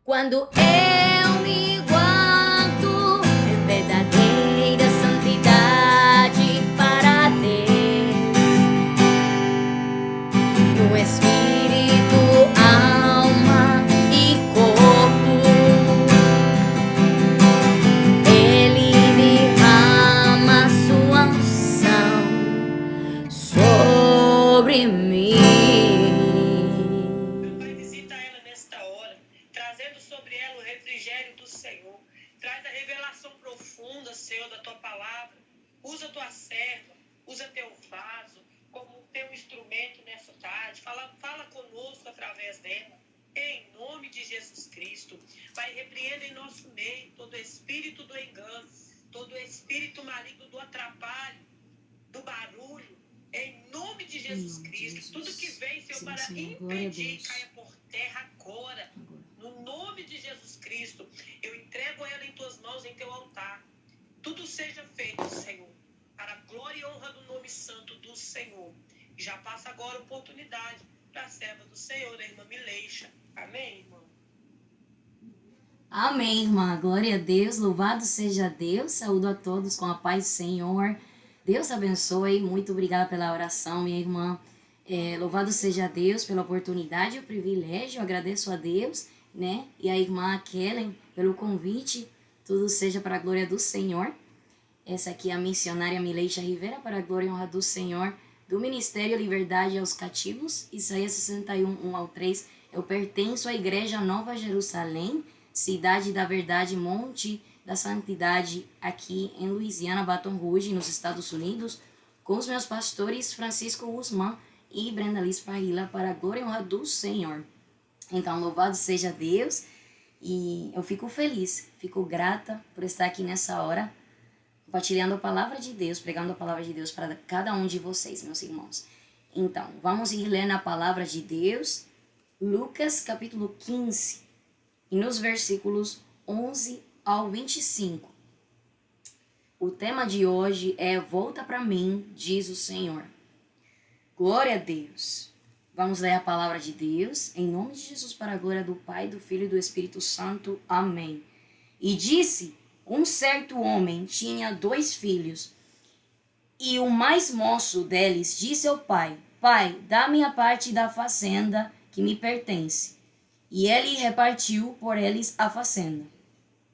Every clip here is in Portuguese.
Quando eu me guardo em verdadeira santidade para Deus, no espírito, alma e corpo, Ele derrama sua unção sobre mim. Trazendo sobre ela o refrigério do Senhor. Traz a revelação profunda, Senhor, da tua palavra. Usa tua serva, usa teu vaso como teu instrumento nessa tarde. Fala conosco através dela. Em nome de Jesus Cristo. Vai repreender em nosso meio todo espírito do engano, todo espírito maligno do atrapalho, do barulho. Em nome de Jesus Cristo. Tudo que vem, Senhor, para impedir, caia por terra agora. No nome de Jesus Cristo, eu entrego ela em tuas mãos, em teu altar. Tudo seja feito, Senhor, para a glória e honra do nome santo do Senhor. E já passa agora a oportunidade para a serva do Senhor, a irmã Mileixa. Amém, irmã? Amém, irmã. Glória a Deus. Louvado seja Deus. Saúdo a todos com a paz do Senhor. Deus abençoe. Muito obrigada pela oração, minha irmã. Louvado seja Deus pela oportunidade e o privilégio. Eu agradeço a Deus, né? E a irmã Kellen pelo convite. Tudo seja para a glória do Senhor. Essa aqui é a missionária Mileixa Rivera, para a glória e honra do Senhor, do Ministério Liberdade aos Cativos. Isaías 61, 1-3. Eu pertenço à Igreja Nova Jerusalém, Cidade da Verdade, Monte da Santidade, aqui em Louisiana, Baton Rouge, nos Estados Unidos, com os meus pastores Francisco Guzmán e Brenda Liz Parrilla, para a glória e honra do Senhor. Então, louvado seja Deus, e eu fico feliz, fico grata por estar aqui nessa hora, compartilhando a palavra de Deus, pregando a palavra de Deus para cada um de vocês, meus irmãos. Então, vamos ir lendo a palavra de Deus, Lucas capítulo 15, e nos versículos 11 ao 25. O tema de hoje é Volta para mim, diz o Senhor. Glória a Deus. Vamos ler a palavra de Deus, em nome de Jesus, para a glória do Pai, do Filho e do Espírito Santo. Amém. E disse, um certo homem tinha 2 filhos, e o mais moço deles disse ao pai, Pai, dá-me a parte da fazenda que me pertence. E ele repartiu por eles a fazenda.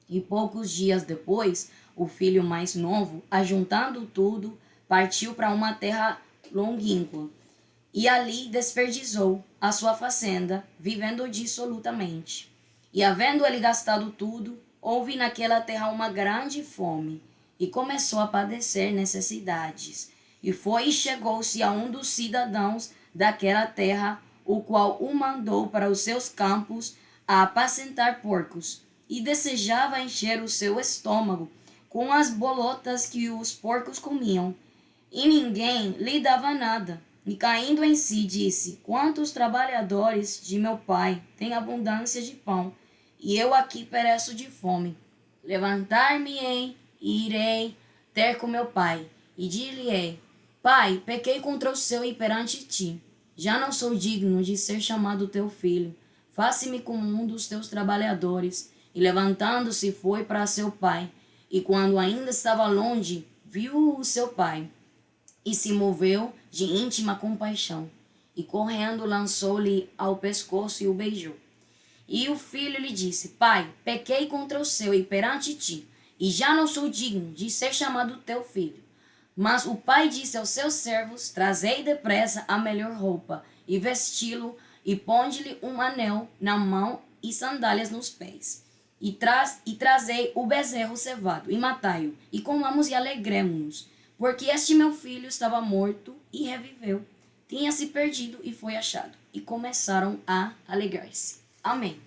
E poucos dias depois, o filho mais novo, ajuntando tudo, partiu para uma terra longínqua, e ali desperdiçou a sua fazenda, vivendo dissolutamente. E havendo ele gastado tudo, houve naquela terra uma grande fome, e começou a padecer necessidades. E foi e chegou-se a um dos cidadãos daquela terra, o qual o mandou para os seus campos a apacentar porcos, e desejava encher o seu estômago com as bolotas que os porcos comiam. E ninguém lhe dava nada. E caindo em si, disse, quantos trabalhadores de meu pai têm abundância de pão, e eu aqui pereço de fome. Levantar-me-ei e irei ter com meu pai, e dir-lhe-ei, Pai, pequei contra o céu e perante ti. Já não sou digno de ser chamado teu filho. Faze-me como um dos teus trabalhadores. E levantando-se foi para seu pai. E quando ainda estava longe, viu o seu pai. E se moveu de íntima compaixão. E correndo lançou-lhe ao pescoço e o beijou. E o filho lhe disse, Pai, pequei contra o céu e perante ti. E já não sou digno de ser chamado teu filho. Mas o pai disse aos seus servos, trazei depressa a melhor roupa, e vesti-lo, e ponde-lhe um anel na mão e sandálias nos pés. E trazei o bezerro cevado, e matai-o, e comamos e alegremo-nos, porque este meu filho estava morto e reviveu, tinha se perdido e foi achado. E começaram a alegrar-se. Amém.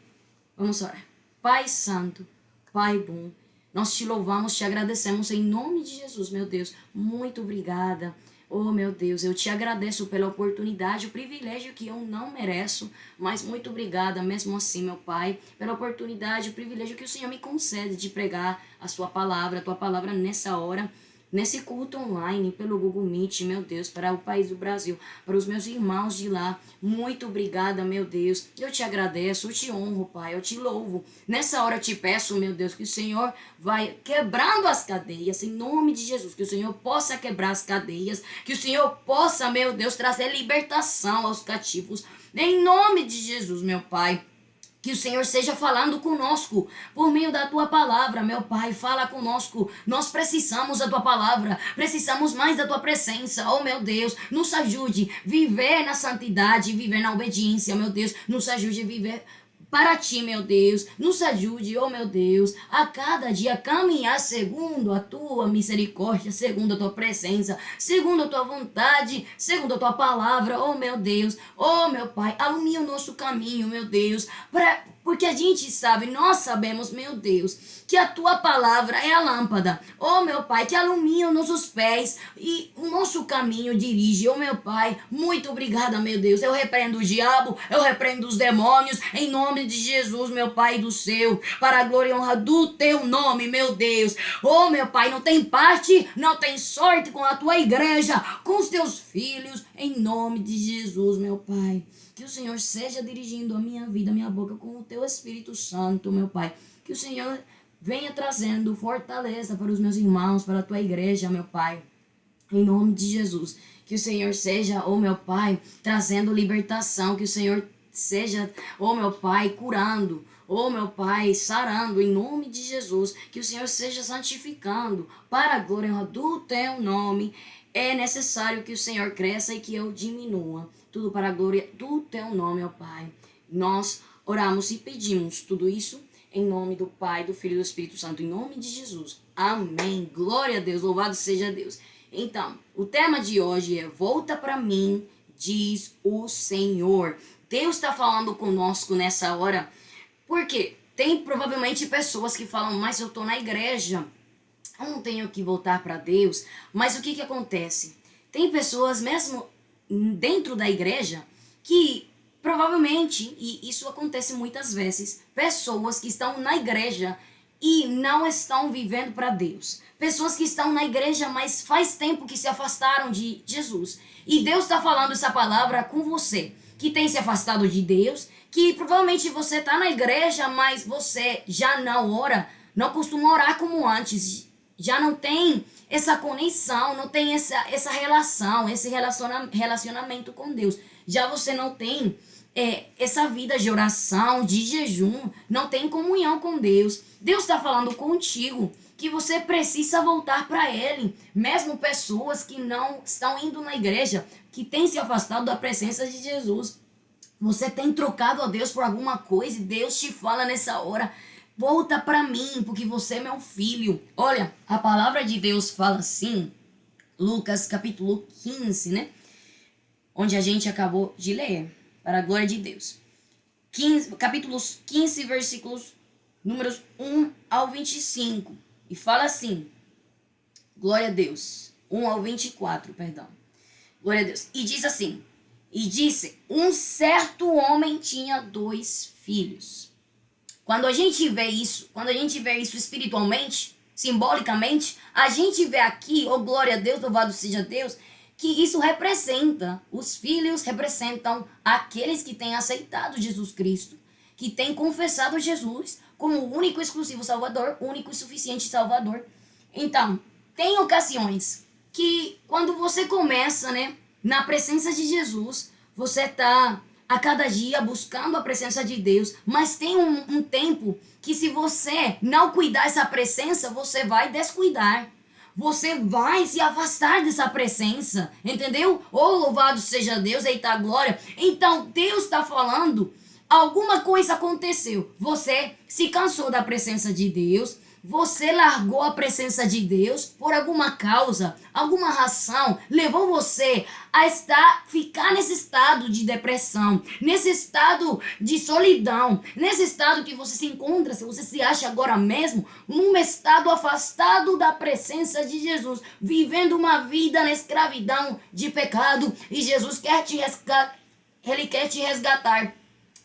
Vamos orar. Pai Santo, Pai bom, nós te louvamos, te agradecemos em nome de Jesus, meu Deus. Muito obrigada. Oh, meu Deus, eu te agradeço pela oportunidade, o privilégio que eu não mereço, mas muito obrigada mesmo assim, meu Pai, pela oportunidade, o privilégio que o Senhor me concede de pregar a tua palavra nessa hora. nesse culto online, pelo Google Meet, meu Deus, para o país do Brasil, para os meus irmãos de lá. Muito obrigada, meu Deus. Eu te agradeço, eu te honro, Pai, eu te louvo. Nessa hora eu te peço, meu Deus, que o Senhor vai quebrando as cadeias, em nome de Jesus, que o Senhor possa quebrar as cadeias, que o Senhor possa, meu Deus, trazer libertação aos cativos, em nome de Jesus, meu Pai. Que o Senhor seja falando conosco por meio da tua palavra, meu Pai. Fala conosco. Nós precisamos da tua palavra. Precisamos mais da tua presença. Oh, meu Deus, nos ajude a viver na santidade, viver na obediência, meu Deus. Nos ajude a viver para ti, meu Deus. Nos ajude, oh meu Deus, a cada dia caminhar segundo a tua misericórdia, segundo a tua presença, segundo a tua vontade, segundo a tua palavra, oh meu Deus, oh meu Pai. Alumia o nosso caminho, meu Deus, porque a gente sabe, nós sabemos, meu Deus, que a tua palavra é a lâmpada, oh meu Pai, que alumia os nossos pés e o nosso caminho dirige, oh meu Pai. Muito obrigada, meu Deus. Eu repreendo o diabo, eu repreendo os demônios, em nome de Jesus, meu Pai do céu, para a glória e honra do teu nome, meu Deus. Oh meu Pai, não tem parte, não tem sorte com a tua igreja, com os teus filhos, em nome de Jesus, meu Pai. Que o Senhor seja dirigindo a minha vida, a minha boca com o teu Espírito Santo, meu Pai. Que o Senhor venha trazendo fortaleza para os meus irmãos, para a tua igreja, meu Pai. Em nome de Jesus. Que o Senhor seja, oh meu Pai, trazendo libertação. Que o Senhor seja, oh meu Pai, curando. Oh meu Pai, sarando em nome de Jesus. Que o Senhor seja santificando para a glória do teu nome. É necessário que o Senhor cresça e que eu diminua. Tudo para a glória do teu nome, ó Pai. Nós oramos e pedimos tudo isso em nome do Pai, do Filho e do Espírito Santo, em nome de Jesus. Amém. Glória a Deus, louvado seja Deus. Então, o tema de hoje é Volta para mim, diz o Senhor. Deus está falando conosco nessa hora, porque tem provavelmente pessoas que falam, mas eu estou na igreja, eu não tenho que voltar para Deus. Mas o que acontece? Tem pessoas mesmo dentro da igreja que provavelmente, e isso acontece muitas vezes, pessoas que estão na igreja e não estão vivendo para Deus. Pessoas que estão na igreja, mas faz tempo que se afastaram de Jesus. E Deus está falando essa palavra com você, que tem se afastado de Deus, que provavelmente você está na igreja, mas você já não ora, não costuma orar como antes, já não tem essa conexão, não tem essa relação, esse relacionamento com Deus. Já você não tem essa vida de oração, de jejum, não tem comunhão com Deus. Deus está falando contigo que você precisa voltar para Ele. Mesmo pessoas que não estão indo na igreja, que têm se afastado da presença de Jesus. Você tem trocado a Deus por alguma coisa e Deus te fala nessa hora, volta para mim, porque você é meu filho. Olha, a palavra de Deus fala assim, Lucas capítulo 15, né? Onde a gente acabou de ler, para a glória de Deus. Capítulos 15, versículos números 1 ao 25. E fala assim, glória a Deus, 1 ao 24, perdão. Glória a Deus. E diz assim, e disse, um certo homem tinha 2 filhos. Quando a gente vê isso espiritualmente, simbolicamente, a gente vê aqui, oh glória a Deus, louvado seja Deus, que isso representa, os filhos representam aqueles que têm aceitado Jesus Cristo, que têm confessado Jesus como o único e exclusivo Salvador, único e suficiente Salvador. Então, tem ocasiões que quando você começa, né, na presença de Jesus, você está a cada dia buscando a presença de Deus, mas tem um tempo que se você não cuidar dessa presença, você vai descuidar. Você vai se afastar dessa presença, entendeu? Oh, louvado seja Deus, eita glória. Então, Deus está falando, alguma coisa aconteceu. Você se cansou da presença de Deus, você largou a presença de Deus por alguma causa, alguma razão, levou você a ficar nesse estado de depressão, nesse estado de solidão, nesse estado que você se encontra, se você se acha agora mesmo, num estado afastado da presença de Jesus, vivendo uma vida na escravidão de pecado, e Jesus quer te resgatar, Ele quer te resgatar.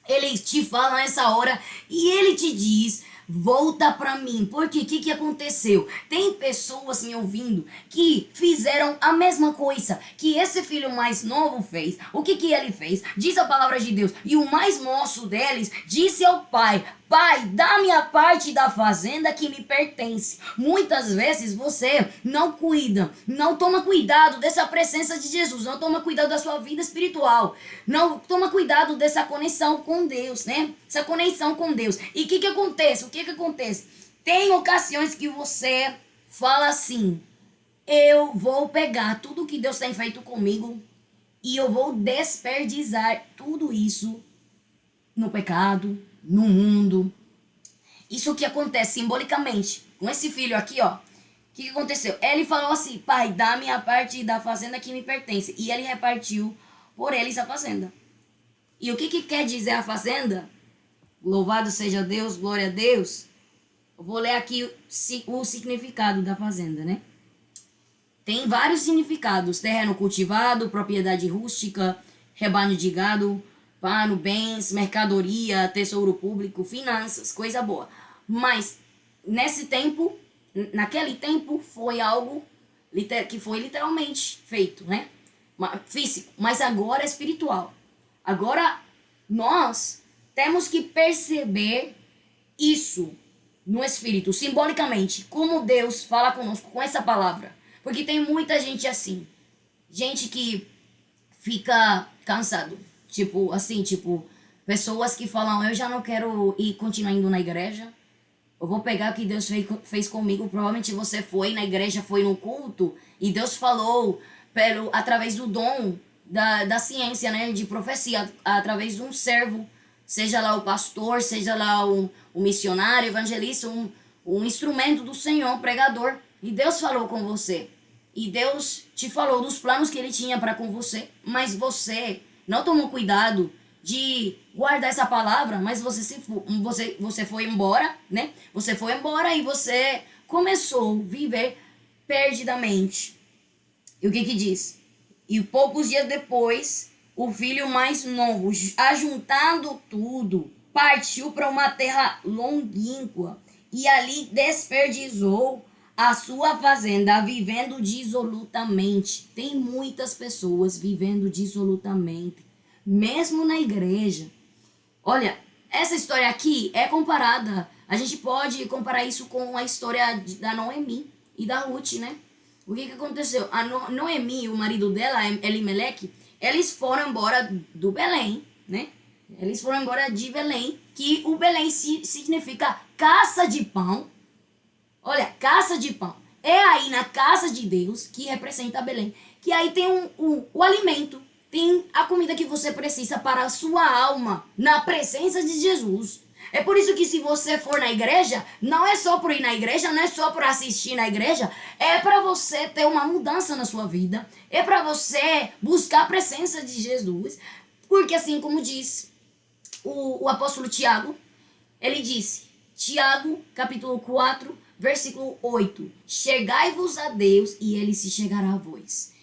Ele te fala nessa hora e Ele te diz, volta para mim. Porque o que aconteceu? Tem pessoas me ouvindo que fizeram a mesma coisa que esse filho mais novo fez. O que ele fez? Diz a palavra de Deus. E o mais moço deles disse ao pai: Pai, dá-me a parte da fazenda que me pertence. Muitas vezes você não cuida, não toma cuidado dessa presença de Jesus, não toma cuidado da sua vida espiritual, não toma cuidado dessa conexão com Deus, né? Essa conexão com Deus. E o que acontece? O que acontece? Tem ocasiões que você fala assim: eu vou pegar tudo que Deus tem feito comigo e eu vou desperdiçar tudo isso no pecado, no mundo. Isso que acontece simbolicamente com esse filho aqui, ó. O que aconteceu? Ele falou assim: pai, dá-me a parte da fazenda que me pertence. E ele repartiu por eles a fazenda. E o que quer dizer a fazenda? Louvado seja Deus, glória a Deus. Eu vou ler aqui o significado da fazenda, né? Tem vários significados: terreno cultivado, propriedade rústica, rebanho de gado, pano, bens, mercadoria, tesouro público, finanças, coisa boa. Mas naquele tempo foi algo que foi literalmente feito, né? Físico, mas agora é espiritual. Agora nós temos que perceber isso no espírito, simbolicamente, como Deus fala conosco com essa palavra. Porque tem muita gente assim, gente que fica cansado. Tipo, pessoas que falam: eu já não quero continuar indo na igreja. Eu vou pegar o que Deus fez comigo. Provavelmente você foi na igreja, foi no culto, e Deus falou através do dom da ciência, né? De profecia, através de um servo. Seja lá o pastor, seja lá o missionário, evangelista, um instrumento do Senhor, pregador. E Deus falou com você. E Deus te falou dos planos que Ele tinha para com você. Mas você não tomou cuidado de guardar essa palavra, mas você foi embora, né? Você foi embora e você começou a viver perdidamente. E o que diz? E poucos dias depois, o filho mais novo, ajuntando tudo, partiu para uma terra longínqua e ali desperdiçou a sua fazenda, vivendo dissolutamente. Tem muitas pessoas vivendo dissolutamente, mesmo na igreja. Olha, essa história aqui é comparada, a gente pode comparar isso com a história da Noemi e da Ruth, né? O que aconteceu? A Noemi, o marido dela, Elimeleque, eles foram embora do Belém, né? Eles foram embora de Belém, que o Belém significa caça de pão. Olha, caça de pão. É aí na casa de Deus, que representa Belém, que aí tem o alimento, tem a comida que você precisa para a sua alma, na presença de Jesus. É por isso que se você for na igreja, não é só por ir na igreja, não é só por assistir na igreja, é para você ter uma mudança na sua vida, é para você buscar a presença de Jesus, porque assim como diz o apóstolo Tiago, ele disse, Tiago, capítulo 4, versículo 8, chegai-vos a Deus e ele se chegará a vós.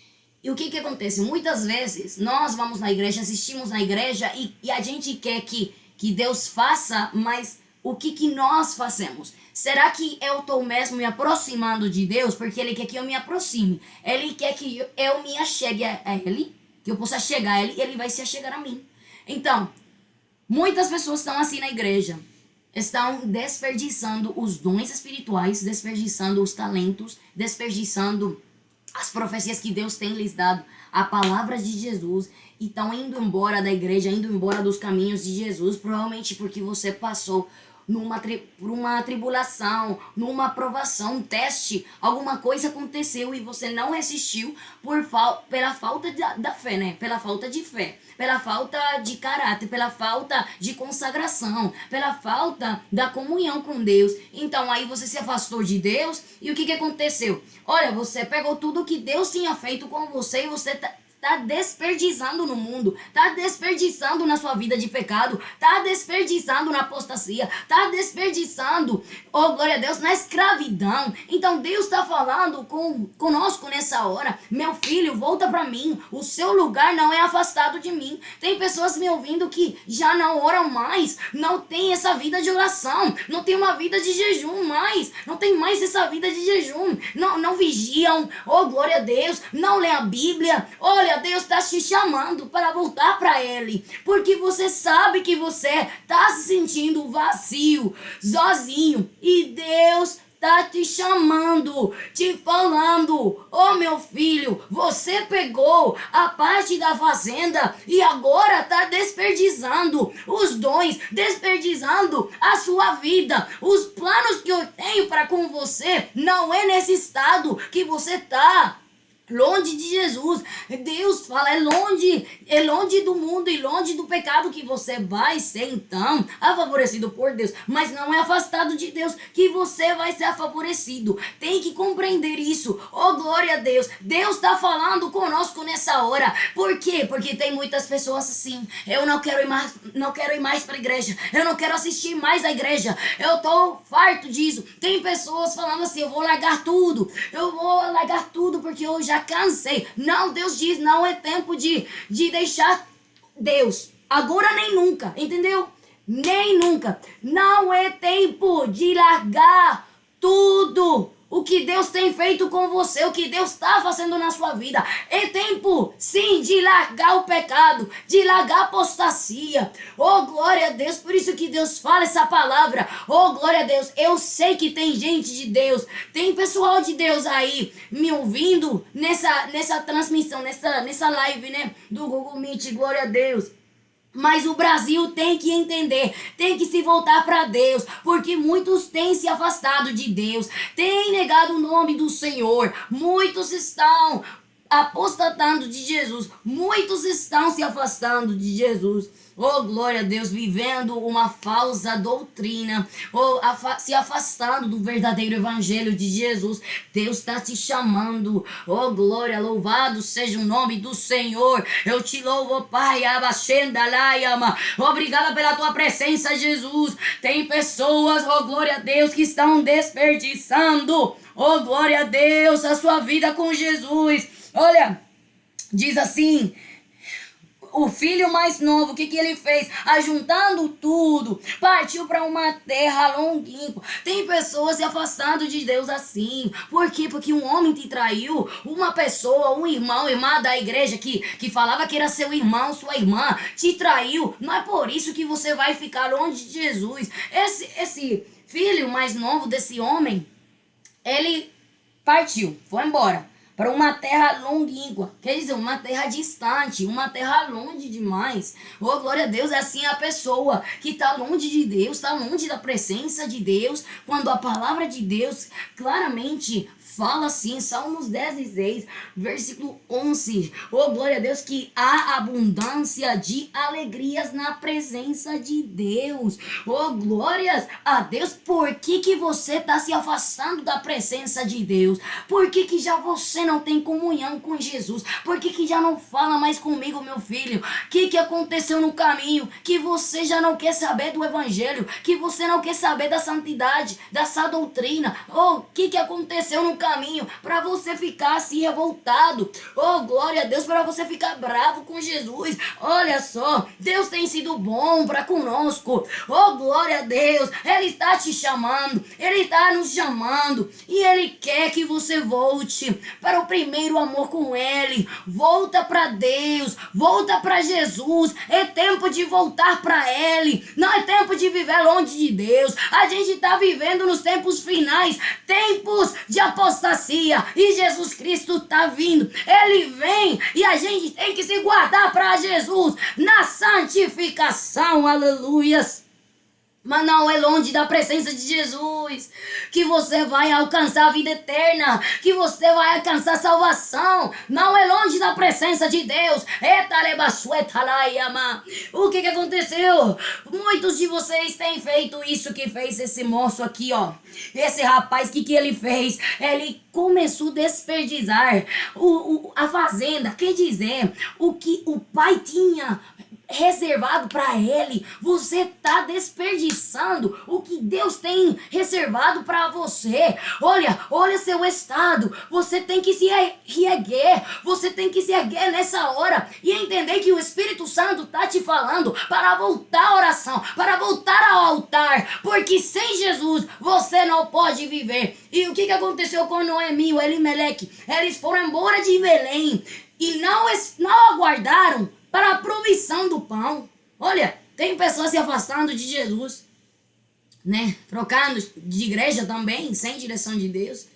E o que acontece? Muitas vezes nós vamos na igreja, assistimos na igreja e a gente quer que Deus faça, mas o que nós fazemos? Será que eu estou mesmo me aproximando de Deus? Porque Ele quer que eu me aproxime. Ele quer que eu me achegue a Ele, que eu possa chegar a Ele e Ele vai se achegar a mim. Então, muitas pessoas estão assim na igreja. Estão desperdiçando os dons espirituais, desperdiçando os talentos, desperdiçando as profecias que Deus tem lhes dado, a palavra de Jesus, e estão indo embora da igreja, indo embora dos caminhos de Jesus, provavelmente porque você passou por uma tribulação, numa aprovação, um teste, alguma coisa aconteceu e você não resistiu pela falta da fé, né? Pela falta de fé, pela falta de caráter, pela falta de consagração, pela falta da comunhão com Deus. Então aí você se afastou de Deus e o que aconteceu? Olha, você pegou tudo que Deus tinha feito com você e você tá desperdiçando no mundo, tá desperdiçando na sua vida de pecado, tá desperdiçando na apostasia, tá desperdiçando, oh glória a Deus, na escravidão. Então Deus está falando conosco nessa hora: meu filho, volta para mim, o seu lugar não é afastado de mim. Tem pessoas me ouvindo que já não oram mais, não tem essa vida de oração, não tem uma vida de jejum mais, não tem mais essa vida de jejum, não vigiam, oh glória a Deus, não lê a Bíblia. Olha, Deus está te chamando para voltar para Ele, porque você sabe que você está se sentindo vazio, sozinho, e Deus tá te chamando, te falando: ô meu filho, você pegou a parte da fazenda e agora tá desperdiçando os dons, desperdiçando a sua vida. Os planos que eu tenho para com você não é nesse estado que você tá. Longe de Jesus. Deus fala, é longe do mundo e longe do pecado que você vai ser então favorecido por Deus, mas não é afastado de Deus que você vai ser favorecido. Tem que compreender isso. Oh glória a Deus. Deus está falando conosco nessa hora. Por quê? Porque tem muitas pessoas assim: eu não quero ir mais para a igreja, eu não quero assistir mais à igreja, eu tô farto disso. Tem pessoas falando assim: eu vou largar tudo porque eu já cansei. Não, Deus diz: não é tempo de deixar Deus, agora nem nunca, entendeu? Nem nunca. Não é tempo de largar tudo o que Deus tem feito com você, o que Deus está fazendo na sua vida. É tempo, sim, de largar o pecado, de largar a apostasia. Oh, glória a Deus. Por isso que Deus fala essa palavra. Oh, glória a Deus. Eu sei que tem gente de Deus, tem pessoal de Deus aí me ouvindo nessa transmissão, nessa live, né, do Google Meet. Glória a Deus. Mas o Brasil tem que entender, tem que se voltar para Deus, porque muitos têm se afastado de Deus, têm negado o nome do Senhor, muitos estão apostatando de Jesus, muitos estão se afastando de Jesus. Oh, glória a Deus, vivendo uma falsa doutrina, se afastando do verdadeiro evangelho de Jesus. Deus está te chamando. Oh, glória, louvado seja o nome do Senhor. Eu te louvo, Pai. Obrigada pela tua presença, Jesus. Tem pessoas, oh, glória a Deus, que estão desperdiçando, oh, glória a Deus, a sua vida com Jesus. Olha, diz assim: o filho mais novo, o que ele fez? Ajuntando tudo, partiu para uma terra longínqua. Tem pessoas se afastando de Deus assim. Por quê? Porque um homem te traiu, uma pessoa, um irmão, irmã da igreja que falava que era seu irmão, sua irmã, te traiu. Não é por isso que você vai ficar longe de Jesus. Esse filho mais novo desse homem, ele partiu, foi embora para uma terra longínqua, quer dizer, uma terra distante, uma terra longe demais. Oh, glória a Deus. É assim a pessoa que está longe de Deus, está longe da presença de Deus, quando a palavra de Deus claramente fala assim, Salmos 16, versículo 11. Oh, glória a Deus, que há abundância de alegrias na presença de Deus. Oh, glórias a Deus. Por que você está se afastando da presença de Deus? Por que já você não tem comunhão com Jesus? Por que já não fala mais comigo, meu filho? O que aconteceu no caminho? Que você já não quer saber do evangelho? Que você não quer saber da santidade, dessa doutrina? Oh, o que aconteceu no caminho para você ficar assim revoltado? Oh, glória a Deus, para você ficar bravo com Jesus. Olha só, Deus tem sido bom para conosco. Oh, glória a Deus. Ele está te chamando, Ele está nos chamando, e Ele quer que você volte para o primeiro amor com Ele. Volta para Deus, volta para Jesus. É tempo de voltar para Ele. Não é tempo de viver longe de Deus. A gente está vivendo nos tempos finais, tempos de apostasia, e Jesus Cristo está vindo. Ele vem e a gente tem que se guardar para Jesus na santificação. Aleluias. Mas não é longe da presença de Jesus que você vai alcançar a vida eterna, que você vai alcançar a salvação. Não é longe da presença de Deus. O que aconteceu? Muitos de vocês têm feito isso que fez esse moço aqui, ó. Esse rapaz, o que ele fez? Ele começou a desperdiçar a fazenda. Quer dizer, o que o pai tinha reservado para ele, você tá desperdiçando o que Deus tem reservado para você. Olha seu estado. Você tem que se reerguer. Você tem que se erguer nessa hora e entender que o Espírito Santo tá te falando para voltar à oração, para voltar ao altar, porque sem Jesus você não pode viver. E o que aconteceu com Noemi e o Elimeleque? Eles foram embora de Belém e não aguardaram para a provisão do pão. Olha, tem pessoas se afastando de Jesus, né? Trocando de igreja também, sem direção de Deus.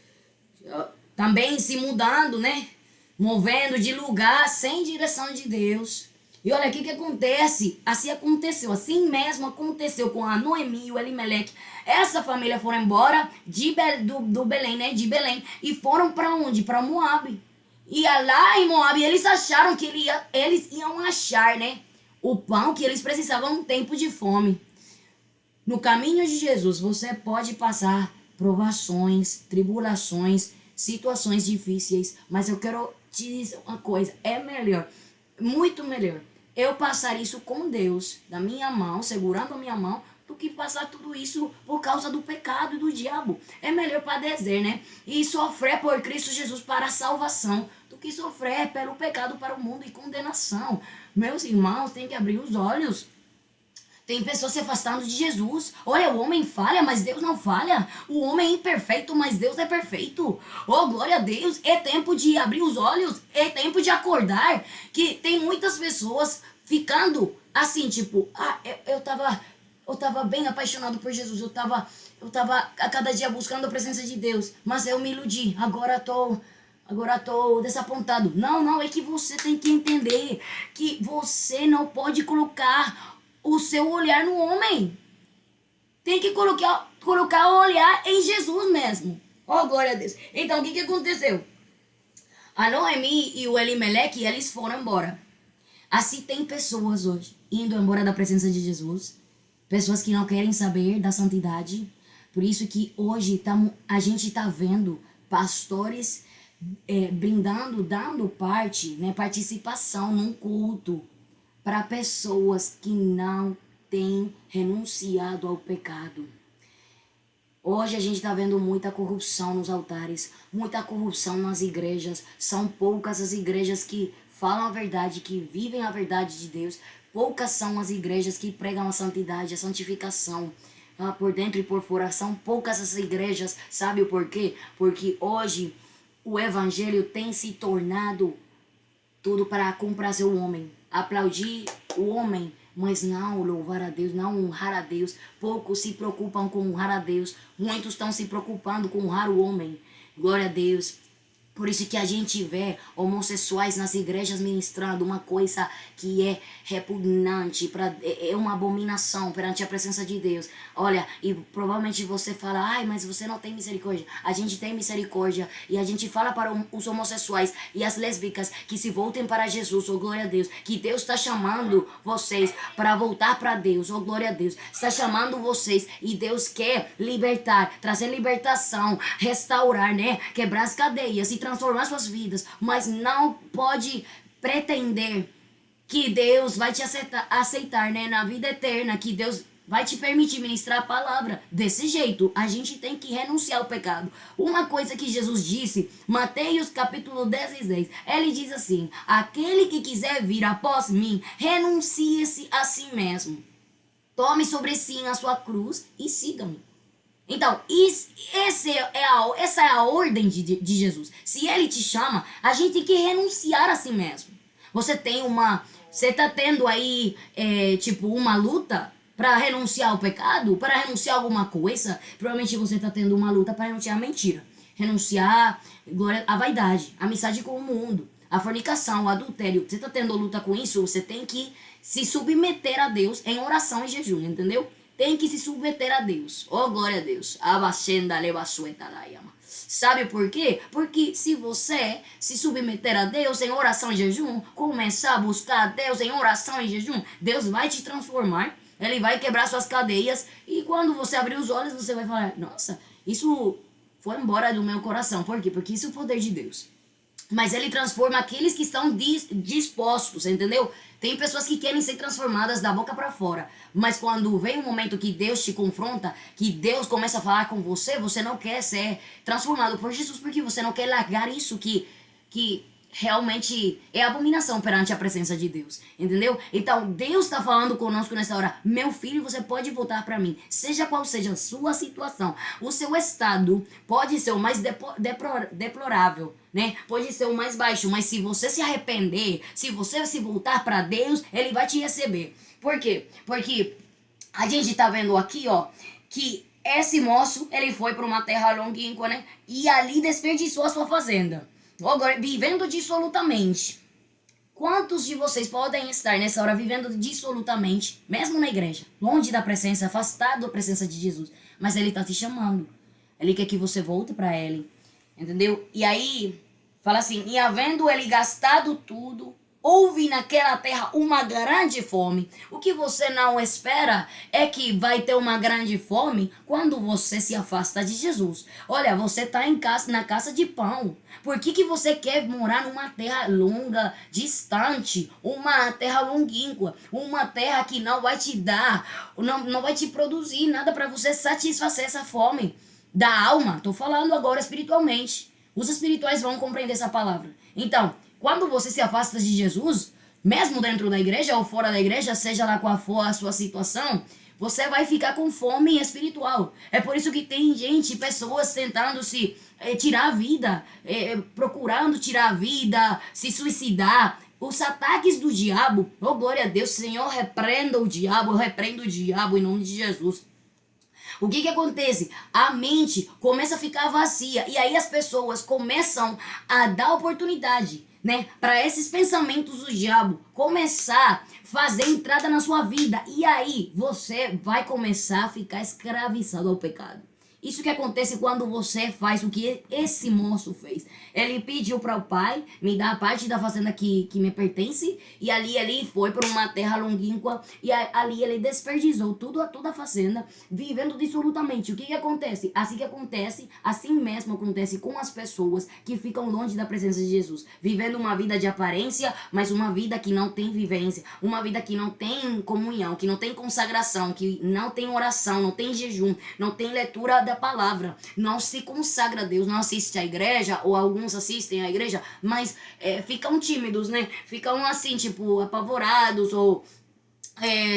Também se mudando, né? Movendo de lugar sem direção de Deus. E olha, o que acontece? Assim aconteceu, assim mesmo aconteceu com a Noemi e o Elimeleque. Essa família foram embora do Belém, né? De Belém. E foram para onde? Para Moabe. E lá em Moabe, eles acharam que eles iam achar, né? O pão que eles precisavam num tempo de fome. No caminho de Jesus, você pode passar provações, tribulações, situações difíceis. Mas eu quero te dizer uma coisa. É melhor, muito melhor, eu passar isso com Deus, da minha mão, segurando a minha mão, do que passar tudo isso por causa do pecado e do diabo. É melhor padecer, né? E sofrer por Cristo Jesus para a salvação, do que sofrer pelo pecado para o mundo e condenação. Meus irmãos, tem que abrir os olhos. Tem pessoas se afastando de Jesus. Olha, o homem falha, mas Deus não falha. O homem é imperfeito, mas Deus é perfeito. Oh, glória a Deus. É tempo de abrir os olhos. É tempo de acordar. Que tem muitas pessoas ficando assim, tipo, eu tava bem apaixonado por Jesus. Eu tava a cada dia buscando a presença de Deus. Mas eu me iludi. Agora tô desapontado. Não, é que você tem que entender que você não pode colocar o seu olhar no homem. Tem que colocar o olhar em Jesus mesmo. Oh, glória a Deus. Então, o que aconteceu? A Noemi e o Elimeleque, eles foram embora. Assim tem pessoas hoje indo embora da presença de Jesus. Pessoas que não querem saber da santidade. Por isso que hoje a gente está vendo pastores brindando, dando participação num culto para pessoas que não têm renunciado ao pecado. Hoje a gente está vendo muita corrupção nos altares, muita corrupção nas igrejas. São poucas as igrejas que falam a verdade, que vivem a verdade de Deus. Poucas são as igrejas que pregam a santidade, a santificação, por dentro e por fora. São poucas as igrejas, sabe o porquê? Porque hoje o evangelho tem se tornado tudo para comprazer o homem, aplaudir o homem, mas não louvar a Deus, não honrar a Deus. Poucos se preocupam com honrar a Deus, muitos estão se preocupando com honrar o homem. Glória a Deus. Por isso que a gente vê homossexuais nas igrejas ministrando uma coisa que é repugnante, é uma abominação perante a presença de Deus. Olha, e provavelmente você fala, ai, mas você não tem misericórdia. A gente tem misericórdia e a gente fala para os homossexuais e as lésbicas que se voltem para Jesus, oh glória a Deus, que Deus está chamando vocês para voltar para Deus, oh glória a Deus, está chamando vocês e Deus quer libertar, trazer libertação, restaurar, né, quebrar as cadeias e transformar suas vidas, mas não pode pretender que Deus vai te aceitar, né, na vida eterna, que Deus vai te permitir ministrar a palavra. Desse jeito, a gente tem que renunciar ao pecado. Uma coisa que Jesus disse, Mateus capítulo 16, ele diz assim, aquele que quiser vir após mim, renuncie-se a si mesmo. Tome sobre si a sua cruz e siga-me. Então, essa é a ordem de Jesus. Se ele te chama, a gente tem que renunciar a si mesmo. Você tá tendo aí, tipo, uma luta para renunciar ao pecado, para renunciar a alguma coisa. Provavelmente você tá tendo uma luta para renunciar à mentira, renunciar à vaidade, a amizade com o mundo, a fornicação, o adultério. Você tá tendo luta com isso, você tem que se submeter a Deus em oração e jejum, entendeu? tem que se submeter a Deus. Oh, glória a Deus. Sabe por quê? Porque se você se submeter a Deus em oração e jejum, começar a buscar a Deus em oração e jejum, Deus vai te transformar, Ele vai quebrar suas cadeias, e quando você abrir os olhos, você vai falar, nossa, isso foi embora do meu coração. Por quê? Porque isso é o poder de Deus. Mas Ele transforma aqueles que estão dispostos, entendeu? Tem pessoas que querem ser transformadas da boca para fora, mas quando vem um momento que Deus te confronta, que Deus começa a falar com você, você não quer ser transformado por Jesus, porque você não quer largar isso que realmente é abominação perante a presença de Deus, entendeu? Então Deus está falando conosco nessa hora, meu filho, você pode voltar para mim, seja qual seja a sua situação, o seu estado pode ser o mais deplorável, né? Pode ser o mais baixo, mas se você se arrepender, se você se voltar para Deus, Ele vai te receber. Por quê? Porque a gente tá vendo aqui, ó, que esse moço, ele foi para uma terra longínqua, né? E ali desperdiçou a sua fazenda. Agora, vivendo dissolutamente. Quantos de vocês podem estar nessa hora vivendo dissolutamente, mesmo na igreja, longe da presença, afastado da presença de Jesus, mas Ele tá te chamando. Ele quer que você volte para Ele, entendeu? E aí, fala assim, e havendo ele gastado tudo, houve naquela terra uma grande fome. O que você não espera é que vai ter uma grande fome quando você se afasta de Jesus. Olha, você está na casa de pão. Por que você quer morar numa terra longa, distante, uma terra longínqua, uma terra que não vai te dar, não vai te produzir nada para você satisfazer essa fome da alma? Estou falando agora espiritualmente. Os espirituais vão compreender essa palavra. Então, quando você se afasta de Jesus, mesmo dentro da igreja ou fora da igreja, seja lá qual for a sua situação, você vai ficar com fome espiritual. É por isso que tem gente, pessoas tentando se tirar a vida, procurando tirar a vida, se suicidar. Os ataques do diabo, oh glória a Deus, Senhor, repreenda o diabo, eu repreendo o diabo em nome de Jesus. O que acontece? A mente começa a ficar vazia e aí as pessoas começam a dar oportunidade, né, para esses pensamentos do diabo começar a fazer entrada na sua vida, e aí você vai começar a ficar escravizado ao pecado. Isso que acontece quando você faz o que esse moço fez. Ele pediu para o pai, me dá a parte da fazenda que me pertence, e ali ele foi para uma terra longínqua, e ali ele desperdiçou toda a fazenda, vivendo dissolutamente. O que acontece? Assim mesmo acontece com as pessoas que ficam longe da presença de Jesus, vivendo uma vida de aparência, mas uma vida que não tem vivência, uma vida que não tem comunhão, que não tem consagração, que não tem oração, não tem jejum, não tem leitura da palavra, não se consagra a Deus, não assiste à igreja, ou alguns assistem à igreja, mas ficam tímidos, né? Ficam assim, tipo, apavorados, ou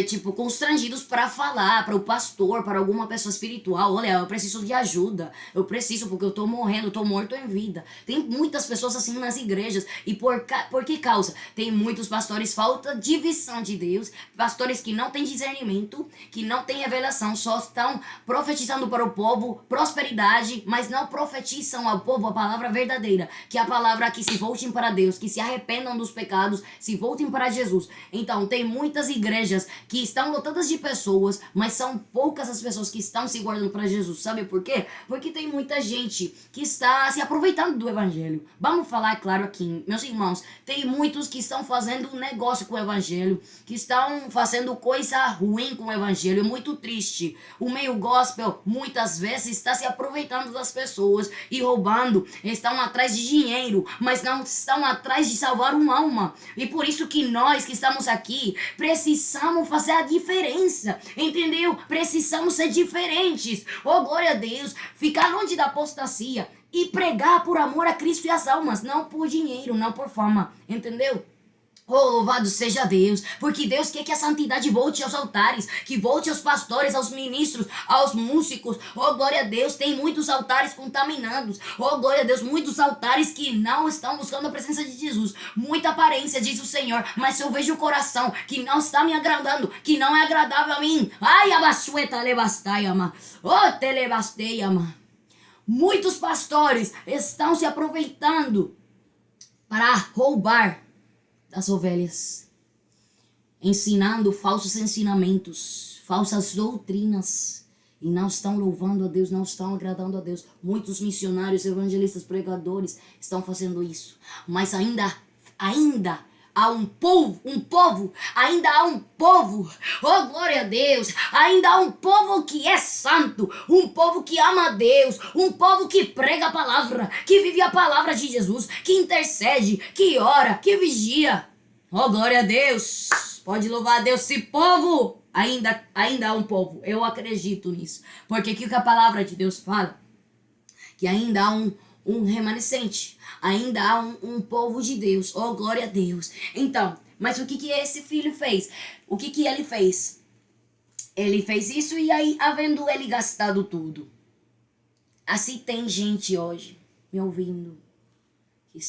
tipo, constrangidos para falar para o pastor, para alguma pessoa espiritual. Olha, eu preciso de ajuda, eu preciso porque eu tô morrendo, eu tô morto em vida. Tem muitas pessoas assim nas igrejas, e por que causa? Tem muitos pastores, falta de visão de Deus, pastores que não têm discernimento, que não têm revelação, só estão profetizando para o povo prosperidade, mas não profetizam ao povo a palavra verdadeira, que é a palavra que se voltem para Deus, que se arrependam dos pecados, se voltem para Jesus. Então, tem muitas igrejas que estão lotadas de pessoas, mas são poucas as pessoas que estão se guardando para Jesus. Sabe por quê? Porque tem muita gente que está se aproveitando do evangelho. Vamos falar, claro, aqui, meus irmãos, tem muitos que estão fazendo um negócio com o evangelho, que estão fazendo coisa ruim com o evangelho. É muito triste. O meio gospel muitas vezes está se aproveitando das pessoas e roubando. Estão atrás de dinheiro, mas não estão atrás de salvar uma alma. E por isso que nós que estamos aqui precisamos fazer a diferença, entendeu? Precisamos ser diferentes. Oh, glória a Deus. Ficar longe da apostasia e pregar por amor a Cristo e as almas, não por dinheiro, não por fama, entendeu? Oh, louvado seja Deus, porque Deus quer que a santidade volte aos altares, que volte aos pastores, aos ministros, aos músicos. Oh, glória a Deus, tem muitos altares contaminados. Oh, glória a Deus, muitos altares que não estão buscando a presença de Jesus. Muita aparência, diz o Senhor, mas se eu vejo o coração que não está me agradando, que não é agradável a mim. Ai, abaixueta lebastaiama. Oh, telebasteiama. Muitos pastores estão se aproveitando para roubar das ovelhas, ensinando falsos ensinamentos, falsas doutrinas e não estão louvando a Deus, não estão agradando a Deus. Muitos missionários, evangelistas, pregadores estão fazendo isso, mas ainda há um povo, ainda há um povo, oh glória a Deus, ainda há um povo que é santo, um povo que ama a Deus, um povo que prega a palavra, que vive a palavra de Jesus, que intercede, que ora, que vigia. Oh glória a Deus, pode louvar a Deus, esse povo, ainda há um povo, eu acredito nisso, porque o que a palavra de Deus fala? Que ainda há um remanescente, ainda há um povo de Deus, oh glória a Deus. Então, mas o que esse filho fez? O que ele fez? Ele fez isso e aí, havendo ele gastado tudo. Assim tem gente hoje me ouvindo que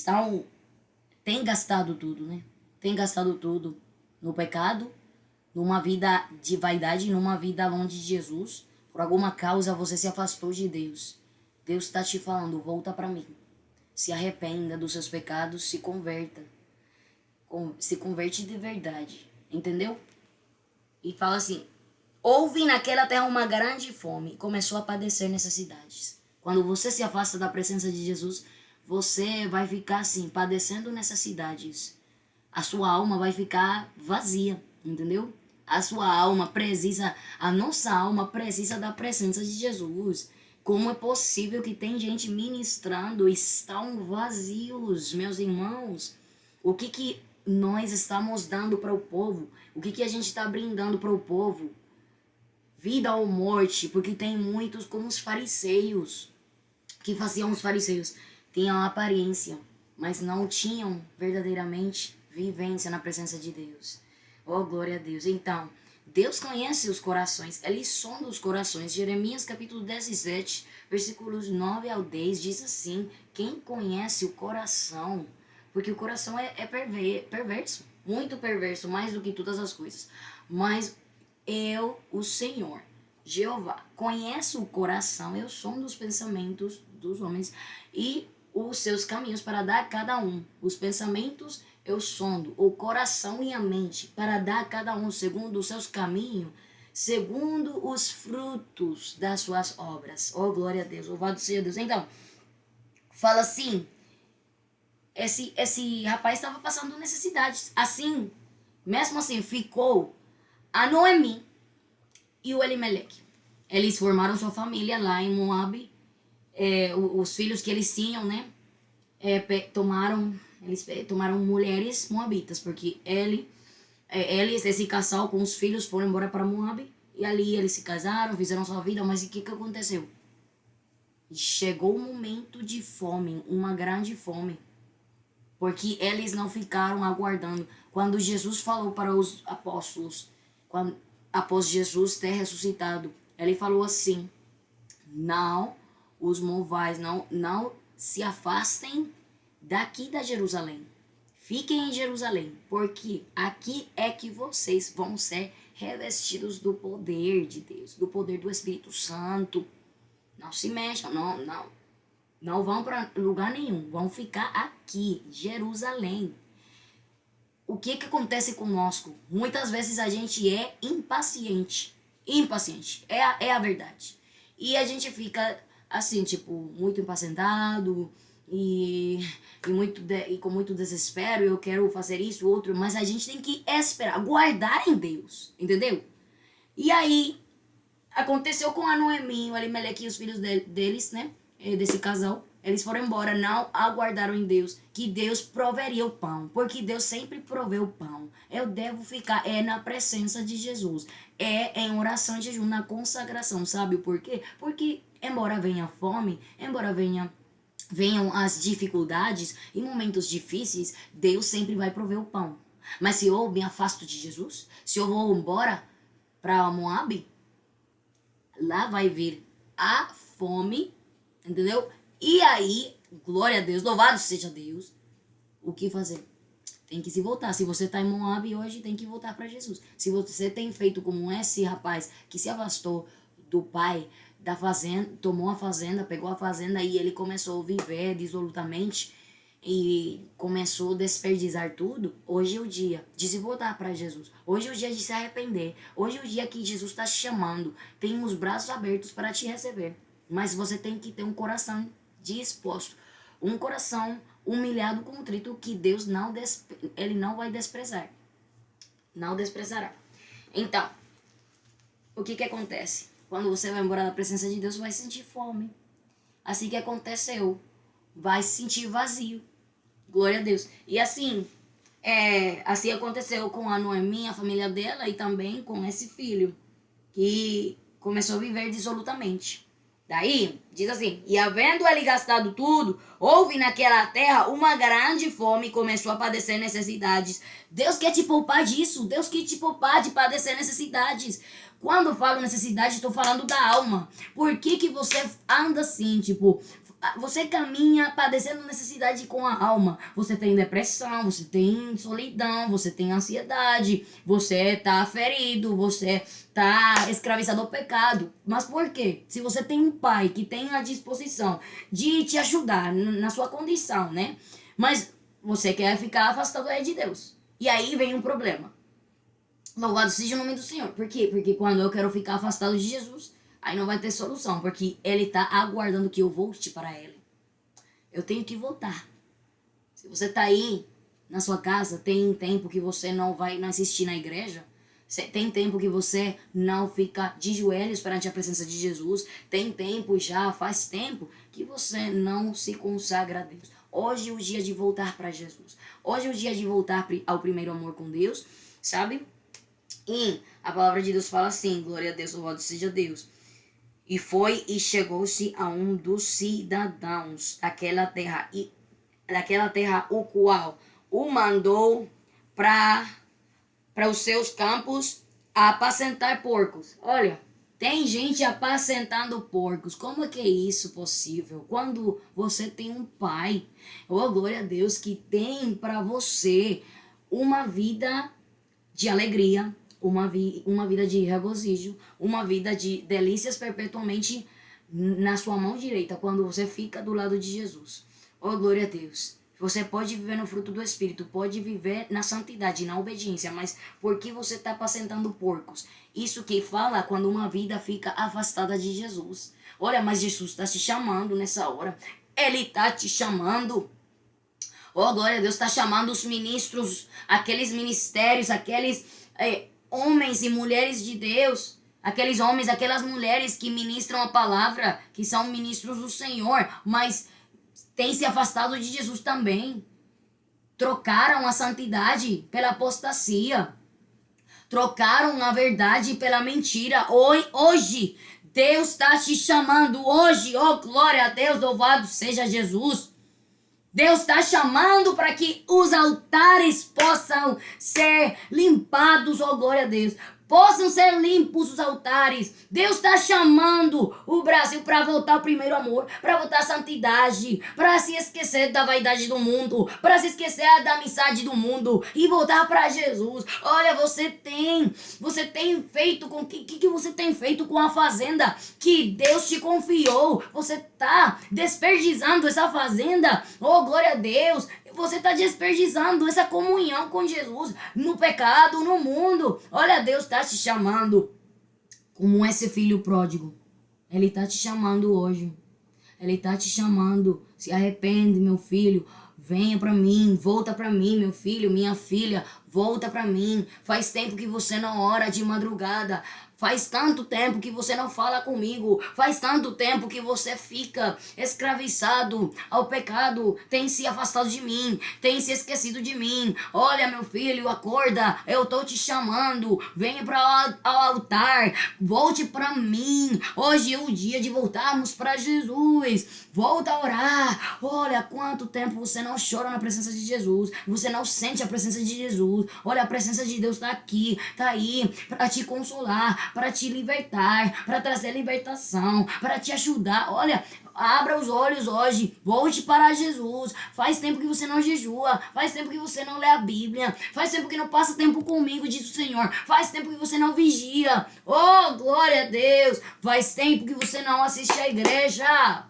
tem gastado tudo, né? Tem gastado tudo no pecado, numa vida de vaidade, numa vida longe de Jesus. Por alguma causa você se afastou de Deus. Deus está te falando, volta para mim. Se arrependa dos seus pecados, se converta. Se converte de verdade, entendeu? E fala assim, houve naquela terra uma grande fome, começou a padecer necessidades. Quando você se afasta da presença de Jesus, você vai ficar assim, padecendo necessidades. A sua alma vai ficar vazia, entendeu? A nossa alma precisa da presença de Jesus. Como é possível que tem gente ministrando e estão vazios, meus irmãos? O que nós estamos dando para o povo? O que a gente está brindando para o povo? Vida ou morte? Porque tem muitos como os fariseus. O que faziam os fariseus? Tinham aparência, mas não tinham verdadeiramente vivência na presença de Deus. Oh, glória a Deus. Então, Deus conhece os corações, Ele sonda os corações. Jeremias capítulo 17, versículos 9 ao 10, diz assim, quem conhece o coração, porque o coração é perverso, muito perverso, mais do que todas as coisas. Mas eu, o Senhor, Jeová, conheço o coração, eu sondo os pensamentos dos homens e os seus caminhos para dar a cada um. Os pensamentos eu sondo o coração e a mente para dar a cada um segundo os seus caminhos, segundo os frutos das suas obras. Oh, glória a Deus, louvado seja Deus. Então, fala assim, esse rapaz estava passando necessidades. Assim, mesmo assim, ficou a Noemi e o Elimeleque. Eles formaram sua família lá em Moabe. Os filhos que eles tinham, né? Eles tomaram mulheres moabitas, porque esse casal com os filhos foram embora para Moabe, e ali eles se casaram, fizeram sua vida, mas o que aconteceu? Chegou um momento de fome, uma grande fome, porque eles não ficaram aguardando. Quando Jesus falou para os apóstolos, após Jesus ter ressuscitado, ele falou assim, não os movais, não se afastem daqui da Jerusalém. Fiquem em Jerusalém, porque aqui é que vocês vão ser revestidos do poder de Deus, do poder do Espírito Santo. Não se mexam, não vão para lugar nenhum, vão ficar aqui, Jerusalém. O que acontece conosco? Muitas vezes a gente é impaciente, é a verdade. E a gente fica assim, tipo, muito impacientado e com muito desespero, eu quero fazer isso, outro, mas a gente tem que esperar, guardar em Deus, entendeu? E aí, aconteceu com a Noemi, o Elimeleque e os filhos deles, né, desse casal, eles foram embora, não aguardaram em Deus, que Deus proveria o pão, porque Deus sempre provê o pão. Eu devo ficar na presença de Jesus, em oração e jejum, na consagração, sabe o porquê? Porque embora venha a fome, embora venham as dificuldades, em momentos difíceis, Deus sempre vai prover o pão. Mas se eu me afasto de Jesus, se eu vou embora para Moabe, lá vai vir a fome, entendeu? E aí, glória a Deus, louvado seja Deus, o que fazer? Tem que se voltar. Se você está em Moabe hoje, tem que voltar para Jesus. Se você tem feito como esse rapaz que se afastou do pai, da fazenda, tomou a fazenda, pegou a fazenda e ele começou a viver dissolutamente, e começou a desperdiçar tudo, hoje é o dia de se voltar para Jesus. Hoje é o dia de se arrepender. Hoje é o dia que Jesus está te chamando. Tem os braços abertos para te receber. Mas você tem que ter um coração disposto. Um coração humilhado, contrito, que Deus ele não vai desprezar. Não desprezará. Então, o que acontece? Quando você vai embora da presença de Deus, você vai sentir fome. Assim que aconteceu. Vai se sentir vazio. Glória a Deus. E assim aconteceu com a Noemi, a família dela, e também com esse filho, que começou a viver dissolutamente. Daí, diz assim, e havendo ele gastado tudo, houve naquela terra uma grande fome e começou a padecer necessidades. Deus quer te poupar disso. Deus quer te poupar de padecer necessidades. Quando eu falo necessidade, estou falando da alma. Por que você anda assim, tipo... Você caminha padecendo necessidade com a alma. Você tem depressão, você tem solidão, você tem ansiedade, você tá ferido, você tá escravizado ao pecado. Mas por quê? Se você tem um pai que tem a disposição de te ajudar na sua condição, né? Mas você quer ficar afastado de Deus. E aí vem um problema. Louvado seja o nome do Senhor. Por quê? Porque quando eu quero ficar afastado de Jesus, aí não vai ter solução, porque ele tá aguardando que eu volte para ele. Eu tenho que voltar. Se você tá aí na sua casa, tem tempo que você não vai assistir na igreja, tem tempo que você não fica de joelhos perante a presença de Jesus, tem tempo já, faz tempo que você não se consagra a Deus. Hoje é o dia de voltar para Jesus. Hoje é o dia de voltar ao primeiro amor com Deus, sabe? E a palavra de Deus fala assim, glória a Deus, louvado seja Deus. E foi e chegou-se a um dos cidadãos daquela terra, o qual o mandou para os seus campos a apacentar porcos. Olha, tem gente apacentando porcos. Como é que é isso possível? Quando você tem um pai, oh glória a Deus, que tem para você uma vida de alegria, uma vida de regozijo, uma vida de delícias perpetuamente na sua mão direita, quando você fica do lado de Jesus. Oh, glória a Deus. Você pode viver no fruto do Espírito, pode viver na santidade, na obediência, mas por que você está apacentando porcos? Isso que fala quando uma vida fica afastada de Jesus. Olha, mas Jesus está te chamando nessa hora. Ele está te chamando. Oh, glória a Deus, está chamando os ministros, aqueles ministérios, aqueles... homens e mulheres de Deus, aqueles homens, aquelas mulheres que ministram a palavra, que são ministros do Senhor, mas têm se afastado de Jesus também. Trocaram a santidade pela apostasia. Trocaram a verdade pela mentira. Hoje, Deus está te chamando. Hoje, oh glória a Deus, louvado seja Jesus. Deus está chamando para que os altares possam ser limpados, oh glória a Deus. Possam ser limpos os altares. Deus está chamando o Brasil para voltar ao primeiro amor, para voltar à santidade, para se esquecer da vaidade do mundo, para se esquecer da amizade do mundo e voltar para Jesus. Olha, você tem feito com que você tem feito com a fazenda que Deus te confiou? Você está desperdiçando essa fazenda? Oh, glória a Deus! Você está desperdiçando essa comunhão com Jesus no pecado, no mundo. Olha, Deus está te chamando como esse filho pródigo. Ele está te chamando hoje. Ele está te chamando. Se arrepende, meu filho. Venha para mim, volta para mim, meu filho, minha filha. Volta para mim. Faz tempo que você não ora de madrugada. Faz tanto tempo que você não fala comigo. Faz tanto tempo que você fica escravizado ao pecado. Tem se afastado de mim. Tem se esquecido de mim. Olha, meu filho, acorda. Eu tô te chamando. Venha para o altar. Volte para mim. Hoje é o dia de voltarmos para Jesus. Volta a orar. Olha, quanto tempo você não chora na presença de Jesus. Você não sente a presença de Jesus. Olha, a presença de Deus está aqui. Está aí para te consolar, para te libertar, para trazer libertação, para te ajudar. Olha, abra os olhos hoje, volte para Jesus. Faz tempo que você não jejua, faz tempo que você não lê a Bíblia, faz tempo que não passa tempo comigo, diz o Senhor. Faz tempo que você não vigia. Oh, glória a Deus. Faz tempo que você não assiste à igreja.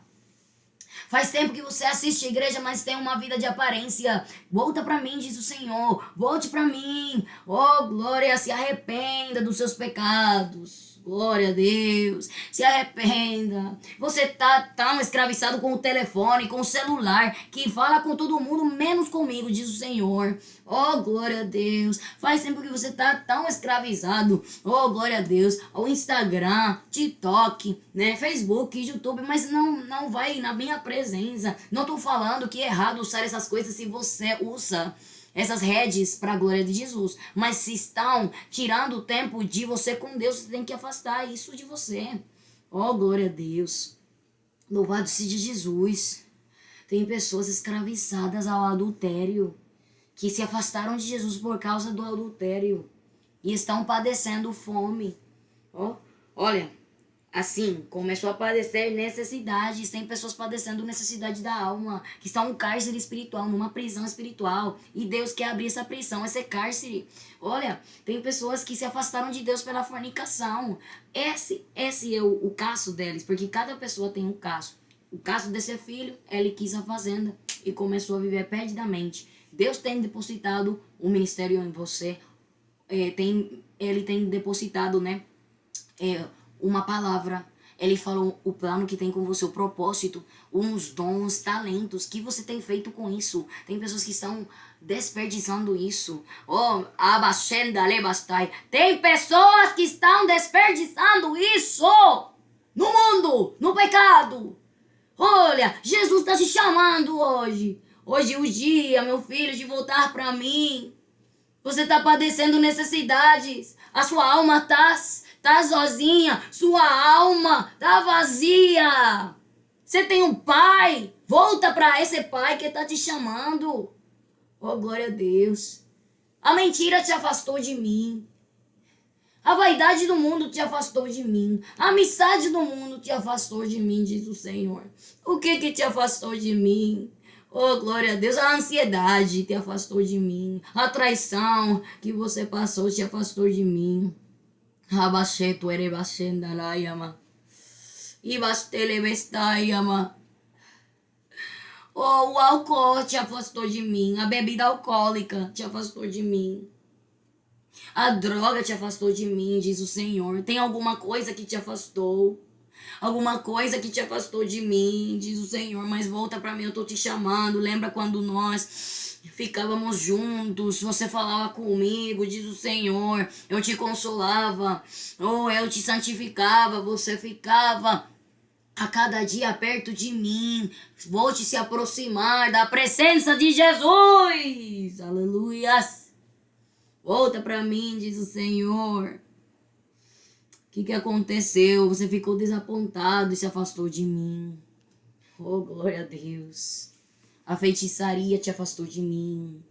Faz tempo que você assiste a igreja, mas tem uma vida de aparência. Volta para mim, diz o Senhor. Volte para mim. Oh, glória, se arrependa dos seus pecados. Glória a Deus. Se arrependa. Você tá tão escravizado com o telefone, com o celular, que fala com todo mundo, menos comigo, diz o Senhor. Oh, glória a Deus. Faz tempo que você tá tão escravizado. Oh, glória a Deus. O Instagram, TikTok, né, Facebook, YouTube, mas não vai na minha presença. Não tô falando que é errado usar essas coisas se você usa essas redes para a glória de Jesus. Mas se estão tirando o tempo de você com Deus, você tem que afastar isso de você. Oh, glória a Deus. Louvado seja Jesus. Tem pessoas escravizadas ao adultério, que se afastaram de Jesus por causa do adultério e estão padecendo fome. Oh, olha, assim, começou a padecer necessidades. Tem pessoas padecendo necessidade da alma, que estão num cárcere espiritual, numa prisão espiritual. E Deus quer abrir essa prisão, esse cárcere. Olha, tem pessoas que se afastaram de Deus pela fornicação. Esse é o caso deles, porque cada pessoa tem um caso. O caso desse filho, ele quis a fazenda e começou a viver perdidamente. Deus tem depositado um ministério em você. Ele tem depositado, né? Uma palavra. Ele falou o plano que tem com você, o propósito, uns dons, talentos, que você tem feito com isso. Tem pessoas que estão desperdiçando isso. Oh, abaxenda lebastai. Tem pessoas que estão desperdiçando isso no mundo, no pecado. Olha, Jesus está te chamando hoje. Hoje é o dia, meu filho, de voltar para mim. Você está padecendo necessidades. A sua alma tá sozinha. Sua alma tá vazia. Você tem um pai. Volta para esse pai que está te chamando. Oh, glória a Deus. A mentira te afastou de mim. A vaidade do mundo te afastou de mim. A amizade do mundo te afastou de mim, diz o Senhor. O que te afastou de mim? Oh, glória a Deus. A ansiedade te afastou de mim. A traição que você passou te afastou de mim. Rabacheto erebachendalayama. Ibastelebestayama. Oh, o álcool te afastou de mim. A bebida alcoólica te afastou de mim. A droga te afastou de mim, diz o Senhor. Tem alguma coisa que te afastou? Alguma coisa que te afastou de mim, diz o Senhor. Mas volta pra mim, eu tô te chamando. Lembra quando nós ficávamos juntos? Você falava comigo, diz o Senhor. Eu te consolava. Ou eu te santificava. Você ficava a cada dia perto de mim. Volte se aproximar da presença de Jesus. Aleluia. Volta para mim, diz o Senhor. O que aconteceu? Você ficou desapontado e se afastou de mim. Oh, glória a Deus. A feitiçaria te afastou de mim.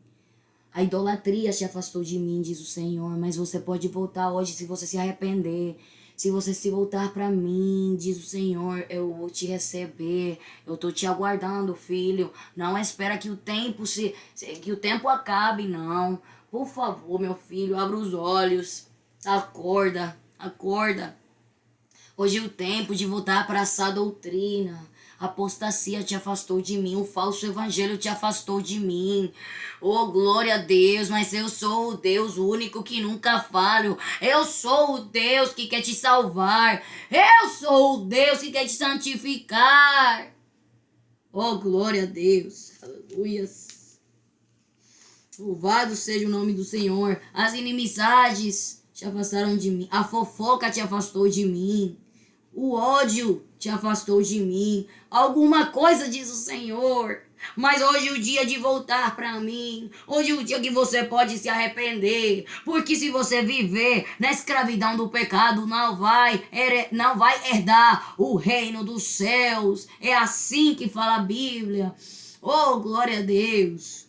A idolatria te afastou de mim, diz o Senhor. Mas você pode voltar hoje se você se arrepender. Se você se voltar para mim, diz o Senhor, eu vou te receber. Eu tô te aguardando, filho. Não espera que o tempo acabe, não. Por favor, meu filho, abra os olhos. Acorda. Hoje é o tempo de voltar para essa doutrina. A apostasia te afastou de mim. O falso evangelho te afastou de mim. Oh, glória a Deus. Mas eu sou o Deus único que nunca falho. Eu sou o Deus que quer te salvar. Eu sou o Deus que quer te santificar. Oh, glória a Deus. Aleluia. Louvado seja o nome do Senhor. As inimizades te afastaram de mim. A fofoca te afastou de mim. O ódio te afastou de mim. Alguma coisa, diz o Senhor. Mas hoje é o dia de voltar para mim. Hoje é o dia que você pode se arrepender. Porque se você viver na escravidão do pecado, não vai herdar o reino dos céus. É assim que fala a Bíblia. Oh, glória a Deus.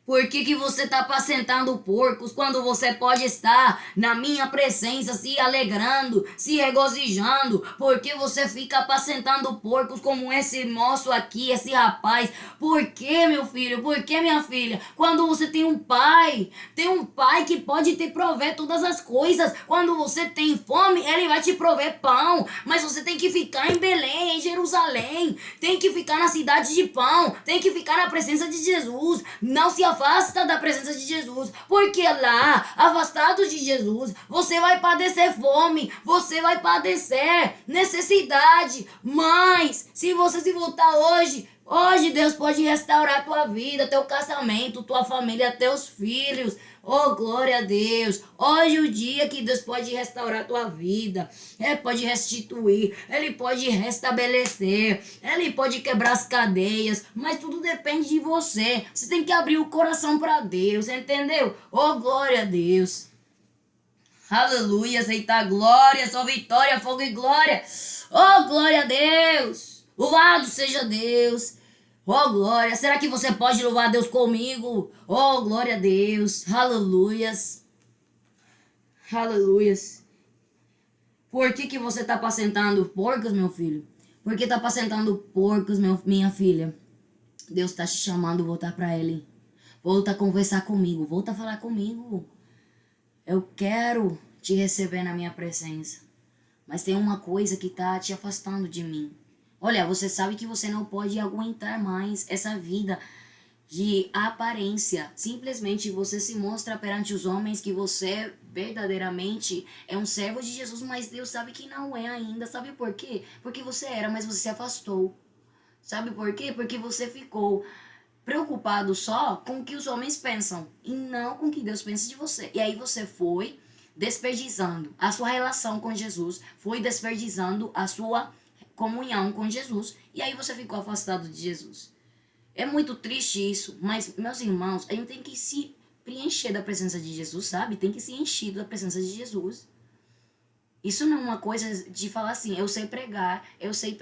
Por que você está apacentando porcos quando você pode estar na minha presença se alegrando, se regozijando? Por que você fica apacentando porcos como esse moço aqui, esse rapaz? Por que, meu filho? Por que, minha filha? Quando você tem um pai que pode te prover todas as coisas. Quando você tem fome, ele vai te prover pão. Mas você tem que ficar em Belém, em Jerusalém. Tem que ficar na cidade de pão. Tem que ficar na presença de Jesus. Não se afasta da presença de Jesus, porque lá, afastado de Jesus, você vai padecer fome, você vai padecer necessidade. Mas se você se voltar hoje Deus pode restaurar tua vida, teu casamento, tua família, teus filhos. Oh, glória a Deus. Hoje é o dia que Deus pode restaurar a tua vida. Ele pode restituir. Ele pode restabelecer. Ele pode quebrar as cadeias. Mas tudo depende de você. Você tem que abrir o coração para Deus. Entendeu? Oh, glória a Deus. Aleluia. Aceitar glória. Só vitória, fogo e glória. Oh, glória a Deus. Louvado seja Deus. Oh, glória. Será que você pode louvar a Deus comigo? Oh, glória a Deus. Aleluias. Aleluias. Por que você está apacentando porcos, meu filho? Por que está apacentando porcos, minha filha? Deus está te chamando a voltar para Ele. Volta a conversar comigo. Volta a falar comigo. Eu quero te receber na minha presença. Mas tem uma coisa que está te afastando de mim. Olha, você sabe que você não pode aguentar mais essa vida de aparência. Simplesmente você se mostra perante os homens que você verdadeiramente é um servo de Jesus, mas Deus sabe que não é ainda. Sabe por quê? Porque você era, mas você se afastou. Sabe por quê? Porque você ficou preocupado só com o que os homens pensam e não com o que Deus pensa de você. E aí você foi desperdiçando a sua relação com Jesus, foi desperdiçando a sua comunhão com Jesus, e aí você ficou afastado de Jesus. É muito triste isso, mas, meus irmãos, a gente tem que se preencher da presença de Jesus, sabe? Tem que se encher da presença de Jesus. Isso não é uma coisa de falar assim, eu sei pregar, eu sei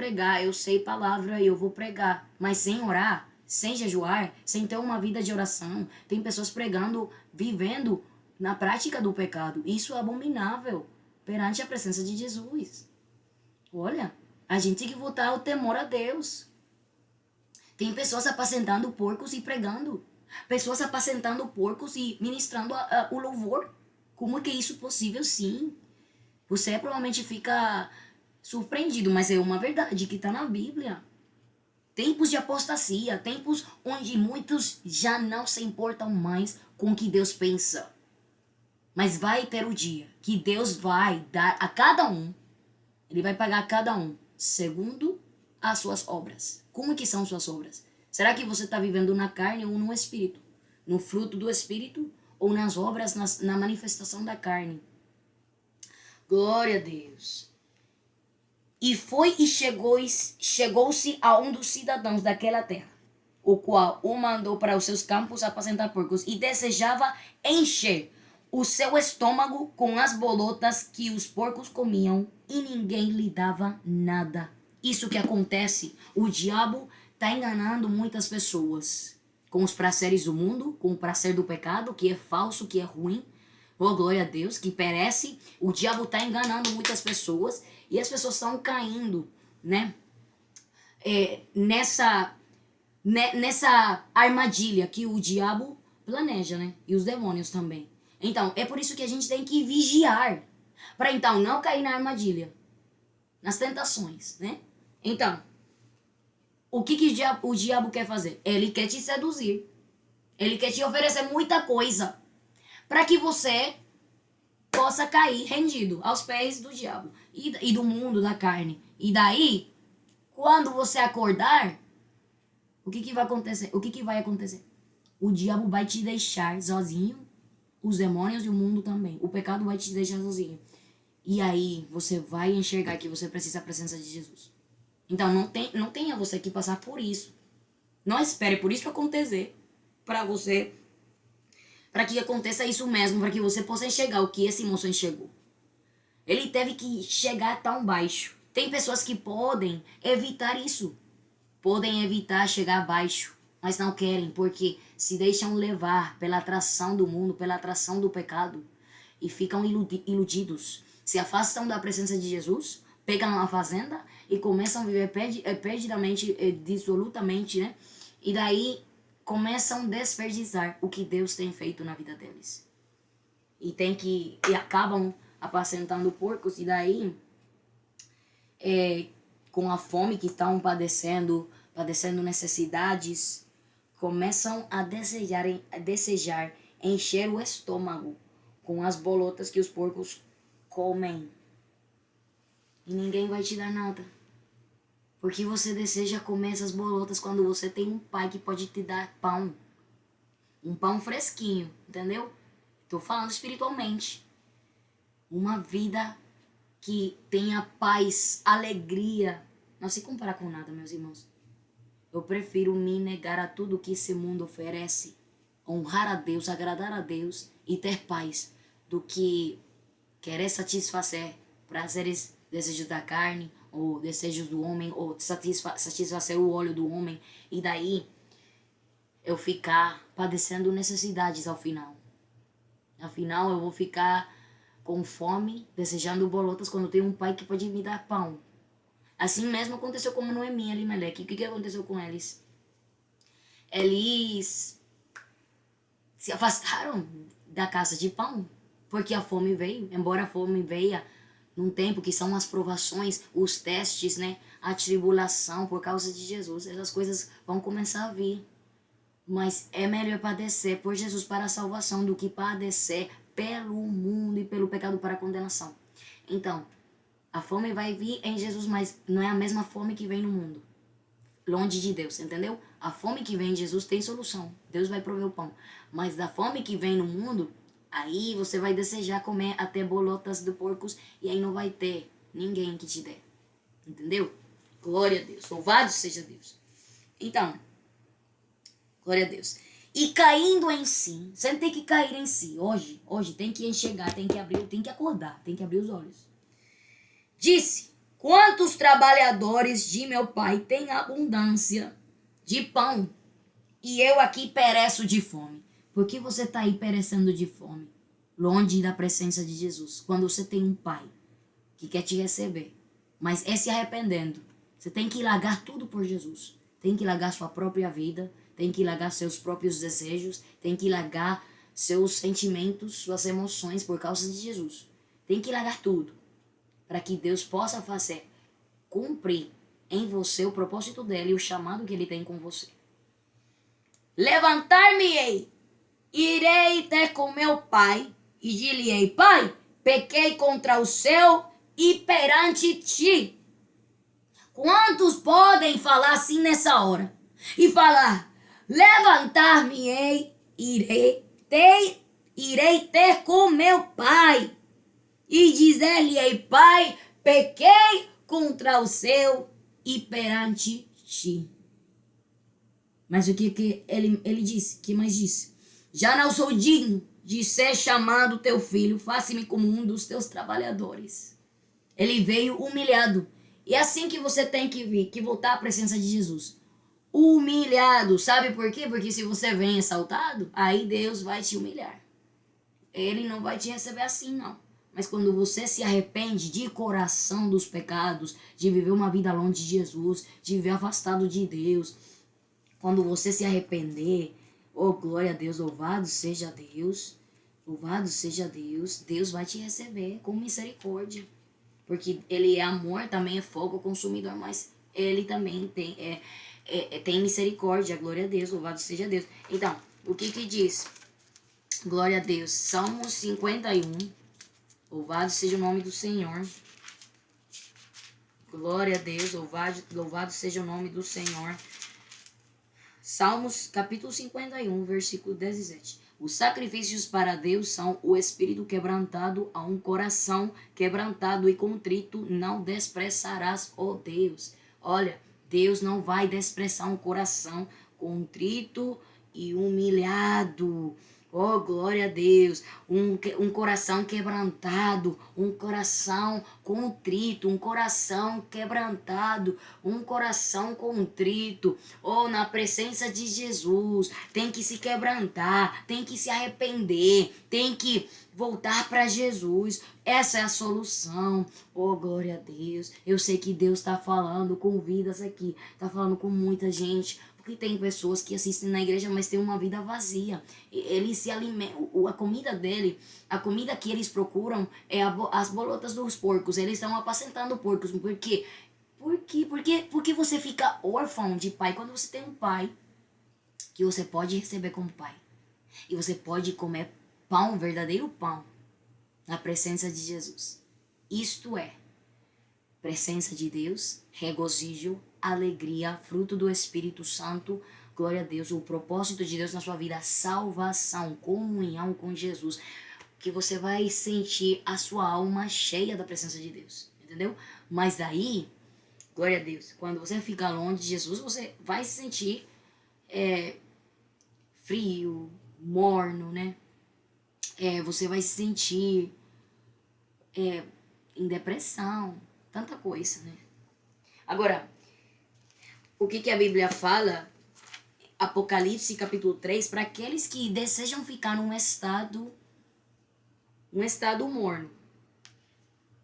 palavra, eu vou pregar, mas sem orar, sem jejuar, sem ter uma vida de oração. Tem pessoas pregando, vivendo na prática do pecado. Isso é abominável perante a presença de Jesus. Olha, a gente tem que voltar ao temor a Deus. Tem pessoas apacentando porcos e pregando. Pessoas apacentando porcos e ministrando o louvor. Como que isso é possível? Sim. Você provavelmente fica surpreendido, mas é uma verdade que está na Bíblia. Tempos de apostasia, tempos onde muitos já não se importam mais com o que Deus pensa. Mas vai ter o dia que Deus vai dar a cada um, Ele vai pagar a cada um segundo as suas obras. Como que são suas obras? Será que você está vivendo na carne ou no espírito? No fruto do espírito ou nas obras, na manifestação da carne? Glória a Deus. E foi e chegou-se a um dos cidadãos daquela terra, o qual o mandou para os seus campos apacentar porcos, e desejava encher o seu estômago com as bolotas que os porcos comiam, e ninguém lhe dava nada. Isso que acontece, o diabo está enganando muitas pessoas com os prazeres do mundo, com o prazer do pecado, que é falso, que é ruim. Oh, glória a Deus, que perece. O diabo está enganando muitas pessoas e as pessoas estão caindo, né? Nessa armadilha que o diabo planeja, né? E os demônios também. Então, é por isso que a gente tem que vigiar, para então não cair na armadilha, nas tentações, né? Então, o que o diabo quer fazer? Ele quer te seduzir. Ele quer te oferecer muita coisa para que você possa cair rendido aos pés do diabo e do mundo, da carne. E daí, quando você acordar, o que vai acontecer? O que vai acontecer? O diabo vai te deixar sozinho, os demônios e o mundo também. O pecado vai te deixar sozinho. E aí, você vai enxergar que você precisa da presença de Jesus. Então, não tenha você que passar por isso. Não espere por isso acontecer para você, para que aconteça isso mesmo, para que você possa enxergar o que esse moço enxergou. Ele teve que chegar tão baixo. Tem pessoas que podem evitar isso. Podem evitar chegar baixo mas não querem, porque se deixam levar pela atração do mundo, pela atração do pecado, e ficam iludidos. Se afastam da presença de Jesus, pegam uma fazenda e começam a viver perdidamente, dissolutamente, né? E daí começam a desperdiçar o que Deus tem feito na vida deles. E acabam apacentando porcos, e daí, com a fome que estão padecendo necessidades, começam a desejar encher o estômago com as bolotas que os porcos comem. E ninguém vai te dar nada. Porque você deseja comer essas bolotas quando você tem um pai que pode te dar pão. Um pão fresquinho, entendeu? Estou falando espiritualmente. Uma vida que tenha paz, alegria. Não se compara com nada, meus irmãos. Eu prefiro me negar a tudo que esse mundo oferece, honrar a Deus, agradar a Deus e ter paz, do que querer satisfazer prazeres, desejos da carne, ou desejos do homem, ou satisfazer o olho do homem, e daí eu ficar padecendo necessidades ao final. Afinal, eu vou ficar com fome, desejando bolotas, quando tem um pai que pode me dar pão. Assim mesmo aconteceu com Noemi e Elimeleque. O que aconteceu com eles? Eles se afastaram da casa de pão, porque a fome veio. Embora a fome veia num tempo que são as provações, os testes, né? A tribulação por causa de Jesus. Essas coisas vão começar a vir. Mas é melhor padecer por Jesus para a salvação do que padecer pelo mundo e pelo pecado para a condenação. Então, a fome vai vir em Jesus, mas não é a mesma fome que vem no mundo. Longe de Deus, entendeu? A fome que vem em Jesus tem solução. Deus vai prover o pão. Mas da fome que vem no mundo, aí você vai desejar comer até bolotas de porcos e aí não vai ter ninguém que te dê. Entendeu? Glória a Deus. Louvado seja Deus. Então, glória a Deus. E caindo em si, você tem que cair em si. Hoje tem que enxergar, tem que acordar, tem que abrir os olhos. Disse: quantos trabalhadores de meu pai têm abundância de pão e eu aqui pereço de fome? Por que você está aí perecendo de fome, longe da presença de Jesus, quando você tem um pai que quer te receber, mas é se arrependendo? Você tem que largar tudo por Jesus. Tem que largar sua própria vida, tem que largar seus próprios desejos, tem que largar seus sentimentos, suas emoções por causa de Jesus. Tem que largar tudo, para que Deus possa fazer cumprir em você o propósito dele e o chamado que ele tem com você. Levantar-me-ei, irei ter com meu pai, e dir-lhe-ei: Pai, pequei contra o céu e perante ti. Quantos podem falar assim nessa hora? E falar: levantar-me-ei, irei ter com meu pai, e dizer-lhe-ei: Pai, pequei contra o céu e perante ti. Mas o que ele disse? Que mais disse? Já não sou digno de ser chamado teu filho, faça-me como um dos teus trabalhadores. Ele veio humilhado. E é assim que você tem que vir, que voltar à presença de Jesus. Humilhado. Sabe por quê? Porque se você vem exaltado, aí Deus vai te humilhar. Ele não vai te receber assim, não. Mas quando você se arrepende de coração dos pecados, de viver uma vida longe de Jesus, de viver afastado de Deus, quando você se arrepender, oh glória a Deus, louvado seja Deus, Deus vai te receber com misericórdia. Porque ele é amor, também é fogo consumidor, mas ele também tem misericórdia, glória a Deus, louvado seja Deus. Então, o que diz? Glória a Deus, Salmos 51, louvado seja o nome do Senhor. Glória a Deus, louvado seja o nome do Senhor. Salmos capítulo 51, versículo 17. Os sacrifícios para Deus são o espírito quebrantado, a um coração quebrantado e contrito não desprezarás, ó Deus. Olha, Deus não vai desprezar um coração contrito e humilhado. Oh, glória a Deus. Um coração quebrantado, um coração contrito, um coração quebrantado, um coração contrito. Oh, na presença de Jesus, tem que se quebrantar, tem que se arrepender, tem que voltar para Jesus. Essa é a solução. Oh, glória a Deus. Eu sei que Deus está falando com vidas aqui, está falando com muita gente. Porque tem pessoas que assistem na igreja, mas tem uma vida vazia. Eles se alimentam, a comida dele, a comida que eles procuram é as bolotas dos porcos. Eles estão apacentando porcos. Por quê? Porque você fica órfão de pai quando você tem um pai que você pode receber como pai. E você pode comer pão, verdadeiro pão, na presença de Jesus. Isto é presença de Deus, regozijo, alegria, fruto do Espírito Santo, glória a Deus, o propósito de Deus na sua vida, salvação, comunhão com Jesus, que você vai sentir a sua alma cheia da presença de Deus, entendeu? Mas daí, glória a Deus, quando você fica longe de Jesus, você vai se sentir frio, morno, né? Você vai se sentir em depressão, tanta coisa, né? Agora, o que a Bíblia fala, Apocalipse capítulo 3, para aqueles que desejam ficar num estado morno.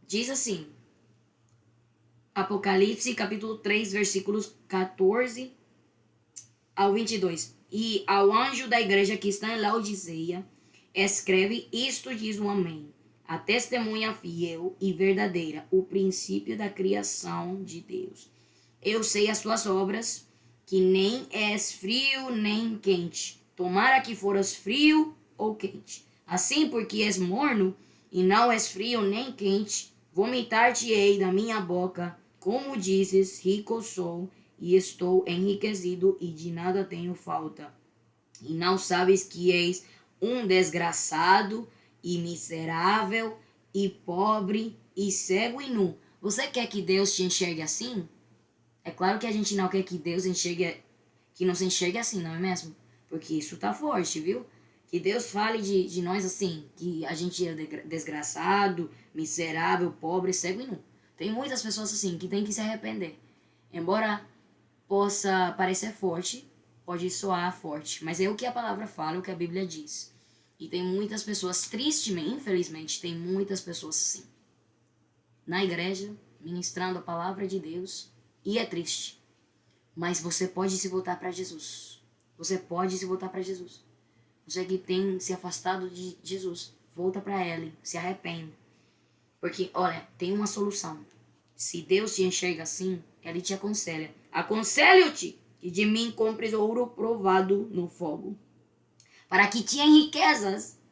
Diz assim, Apocalipse capítulo 3, versículos 14 ao 22. E ao anjo da igreja que está em Laodiceia, escreve: isto diz o Amém, a testemunha fiel e verdadeira, o princípio da criação de Deus. Eu sei as tuas obras, que nem és frio nem quente. Tomara que foras frio ou quente. Assim, porque és morno e não és frio nem quente, vomitar-te-ei da minha boca. Como dizes, rico sou e estou enriquecido e de nada tenho falta. E não sabes que és um desgraçado e miserável e pobre e cego e nu. Você quer que Deus te enxergue assim? É claro que a gente não quer que Deus que não se enxergue assim, não é mesmo? Porque isso tá forte, viu? Que Deus fale de nós assim, que a gente é desgraçado, miserável, pobre, cego e nu. Tem muitas pessoas assim que tem que se arrepender. Embora possa parecer forte, pode soar forte, mas é o que a palavra fala, o que a Bíblia diz. E tem muitas pessoas, tristemente, infelizmente, tem muitas pessoas assim. Na igreja, ministrando a palavra de Deus, e é triste. Mas você pode se voltar para Jesus. Você pode se voltar para Jesus. Você que tem se afastado de Jesus, volta para Ele, se arrepende. Porque, olha, tem uma solução. Se Deus te enxerga assim, Ele te aconselha. Aconselho-te que de mim compres ouro provado no fogo, para que te riquezas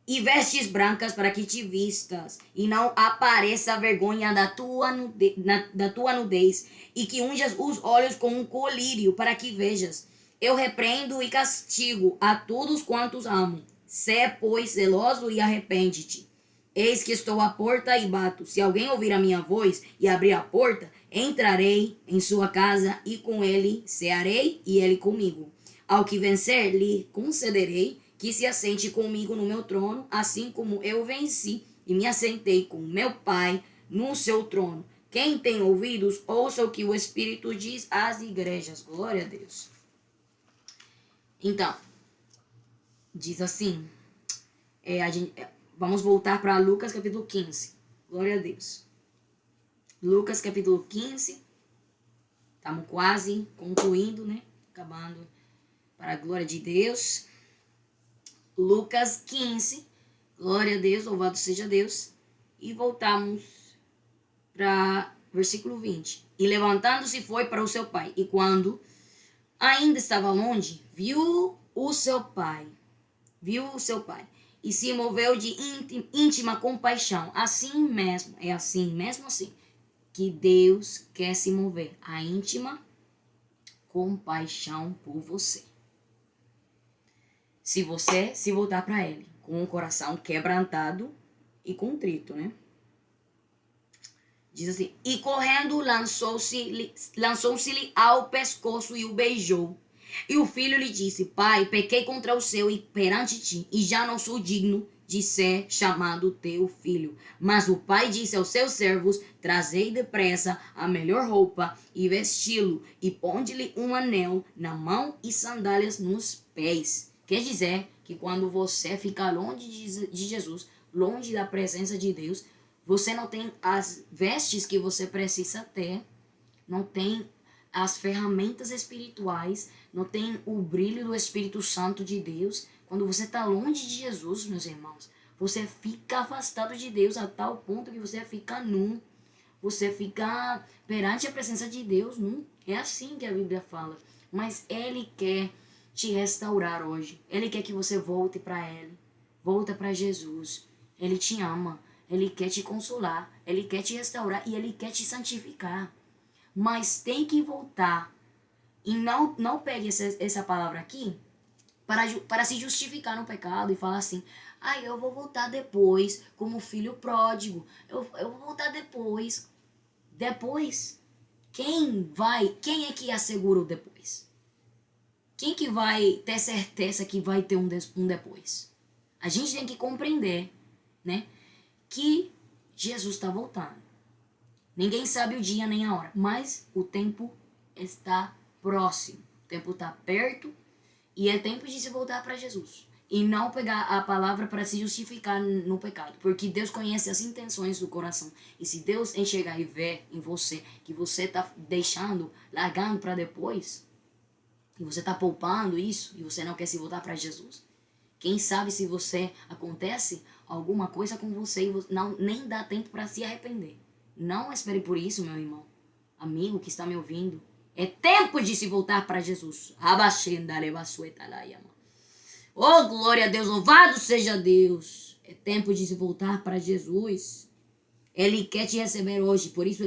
e vestes brancas para que te vistas, e não apareça a vergonha da tua nudez, e que unjas os olhos com um colírio, para que vejas. Eu repreendo e castigo a todos quantos amo. Sê, pois, zeloso e arrepende-te. Eis que estou à porta e bato. Se alguém ouvir a minha voz e abrir a porta, entrarei em sua casa e com ele cearei e ele comigo. Ao que vencer, lhe concederei que se assente comigo no meu trono, assim como eu venci e me assentei com meu Pai no seu trono. Quem tem ouvidos, ouça o que o Espírito diz às igrejas. Glória a Deus. Então, diz assim, vamos voltar para Lucas capítulo 15. Glória a Deus. Lucas capítulo 15. Estamos quase concluindo, né? Acabando para a glória de Deus. Lucas 15. Glória a Deus, louvado seja Deus. E voltamos para versículo 20. E levantando-se foi para o seu pai. E quando ainda estava longe, viu o seu pai. E se moveu de íntima compaixão. Assim mesmo, assim, que Deus quer se mover. A íntima compaixão por você. Se você se voltar para Ele com um coração quebrantado e contrito, né? Diz assim, e correndo lançou-se-lhe ao pescoço e o beijou. E o filho lhe disse: Pai, pequei contra o céu e perante ti, e já não sou digno de ser chamado teu filho. Mas o pai disse aos seus servos: Trazei depressa a melhor roupa e vesti-lo, e ponde-lhe um anel na mão e sandálias nos pés. Quer dizer que quando você fica longe de Jesus, longe da presença de Deus, você não tem as vestes que você precisa ter, não tem as ferramentas espirituais, não tem o brilho do Espírito Santo de Deus. Quando você está longe de Jesus, meus irmãos, você fica afastado de Deus a tal ponto que você fica nu. Você fica perante a presença de Deus nu. É assim que a Bíblia fala. Mas Ele quer te restaurar hoje. Ele quer que você volte para Ele. Volta para Jesus. Ele te ama. Ele quer te consolar. Ele quer te restaurar e Ele quer te santificar. Mas tem que voltar. E não pegue essa palavra aqui para se justificar no pecado e falar assim: eu vou voltar depois, como filho pródigo. Eu vou voltar depois. Depois? Quem é que assegura o depois? Quem que vai ter certeza que vai ter um depois? A gente tem que compreender, né, que Jesus está voltando. Ninguém sabe o dia nem a hora, mas o tempo está próximo. O tempo está perto e é tempo de se voltar para Jesus. E não pegar a palavra para se justificar no pecado. Porque Deus conhece as intenções do coração. E se Deus enxergar e ver em você que você está deixando, largando para depois, e você está poupando isso, e você não quer se voltar para Jesus, quem sabe se você acontece alguma coisa com você e nem dá tempo para se arrepender. Não espere por isso, meu irmão, amigo que está me ouvindo. É tempo de se voltar para Jesus. Oh, glória a Deus, louvado seja Deus. É tempo de se voltar para Jesus. Ele quer te receber hoje, por isso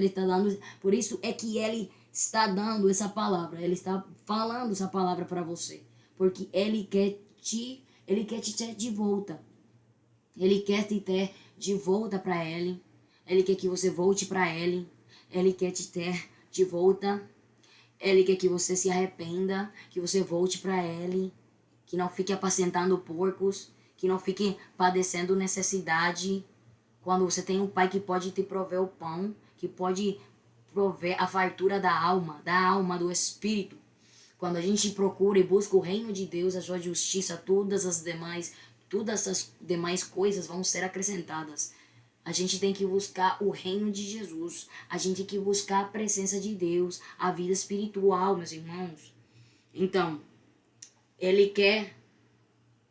é que ele está dando essa palavra. Ele está falando essa palavra para você, porque ele quer te ter de volta. Ele quer te ter de volta para ele. Ele quer que você volte para ele. Ele quer te ter de volta. Ele quer que você se arrependa, que você volte para ele, que não fique apacentando porcos, que não fique padecendo necessidade. Quando você tem um pai que pode te prover o pão, que pode prover a fartura da alma, do espírito. Quando a gente procura e busca o reino de Deus, a sua justiça, todas as demais coisas vão ser acrescentadas. A gente tem que buscar o reino de Jesus. A gente tem que buscar a presença de Deus, a vida espiritual, meus irmãos. Então, ele quer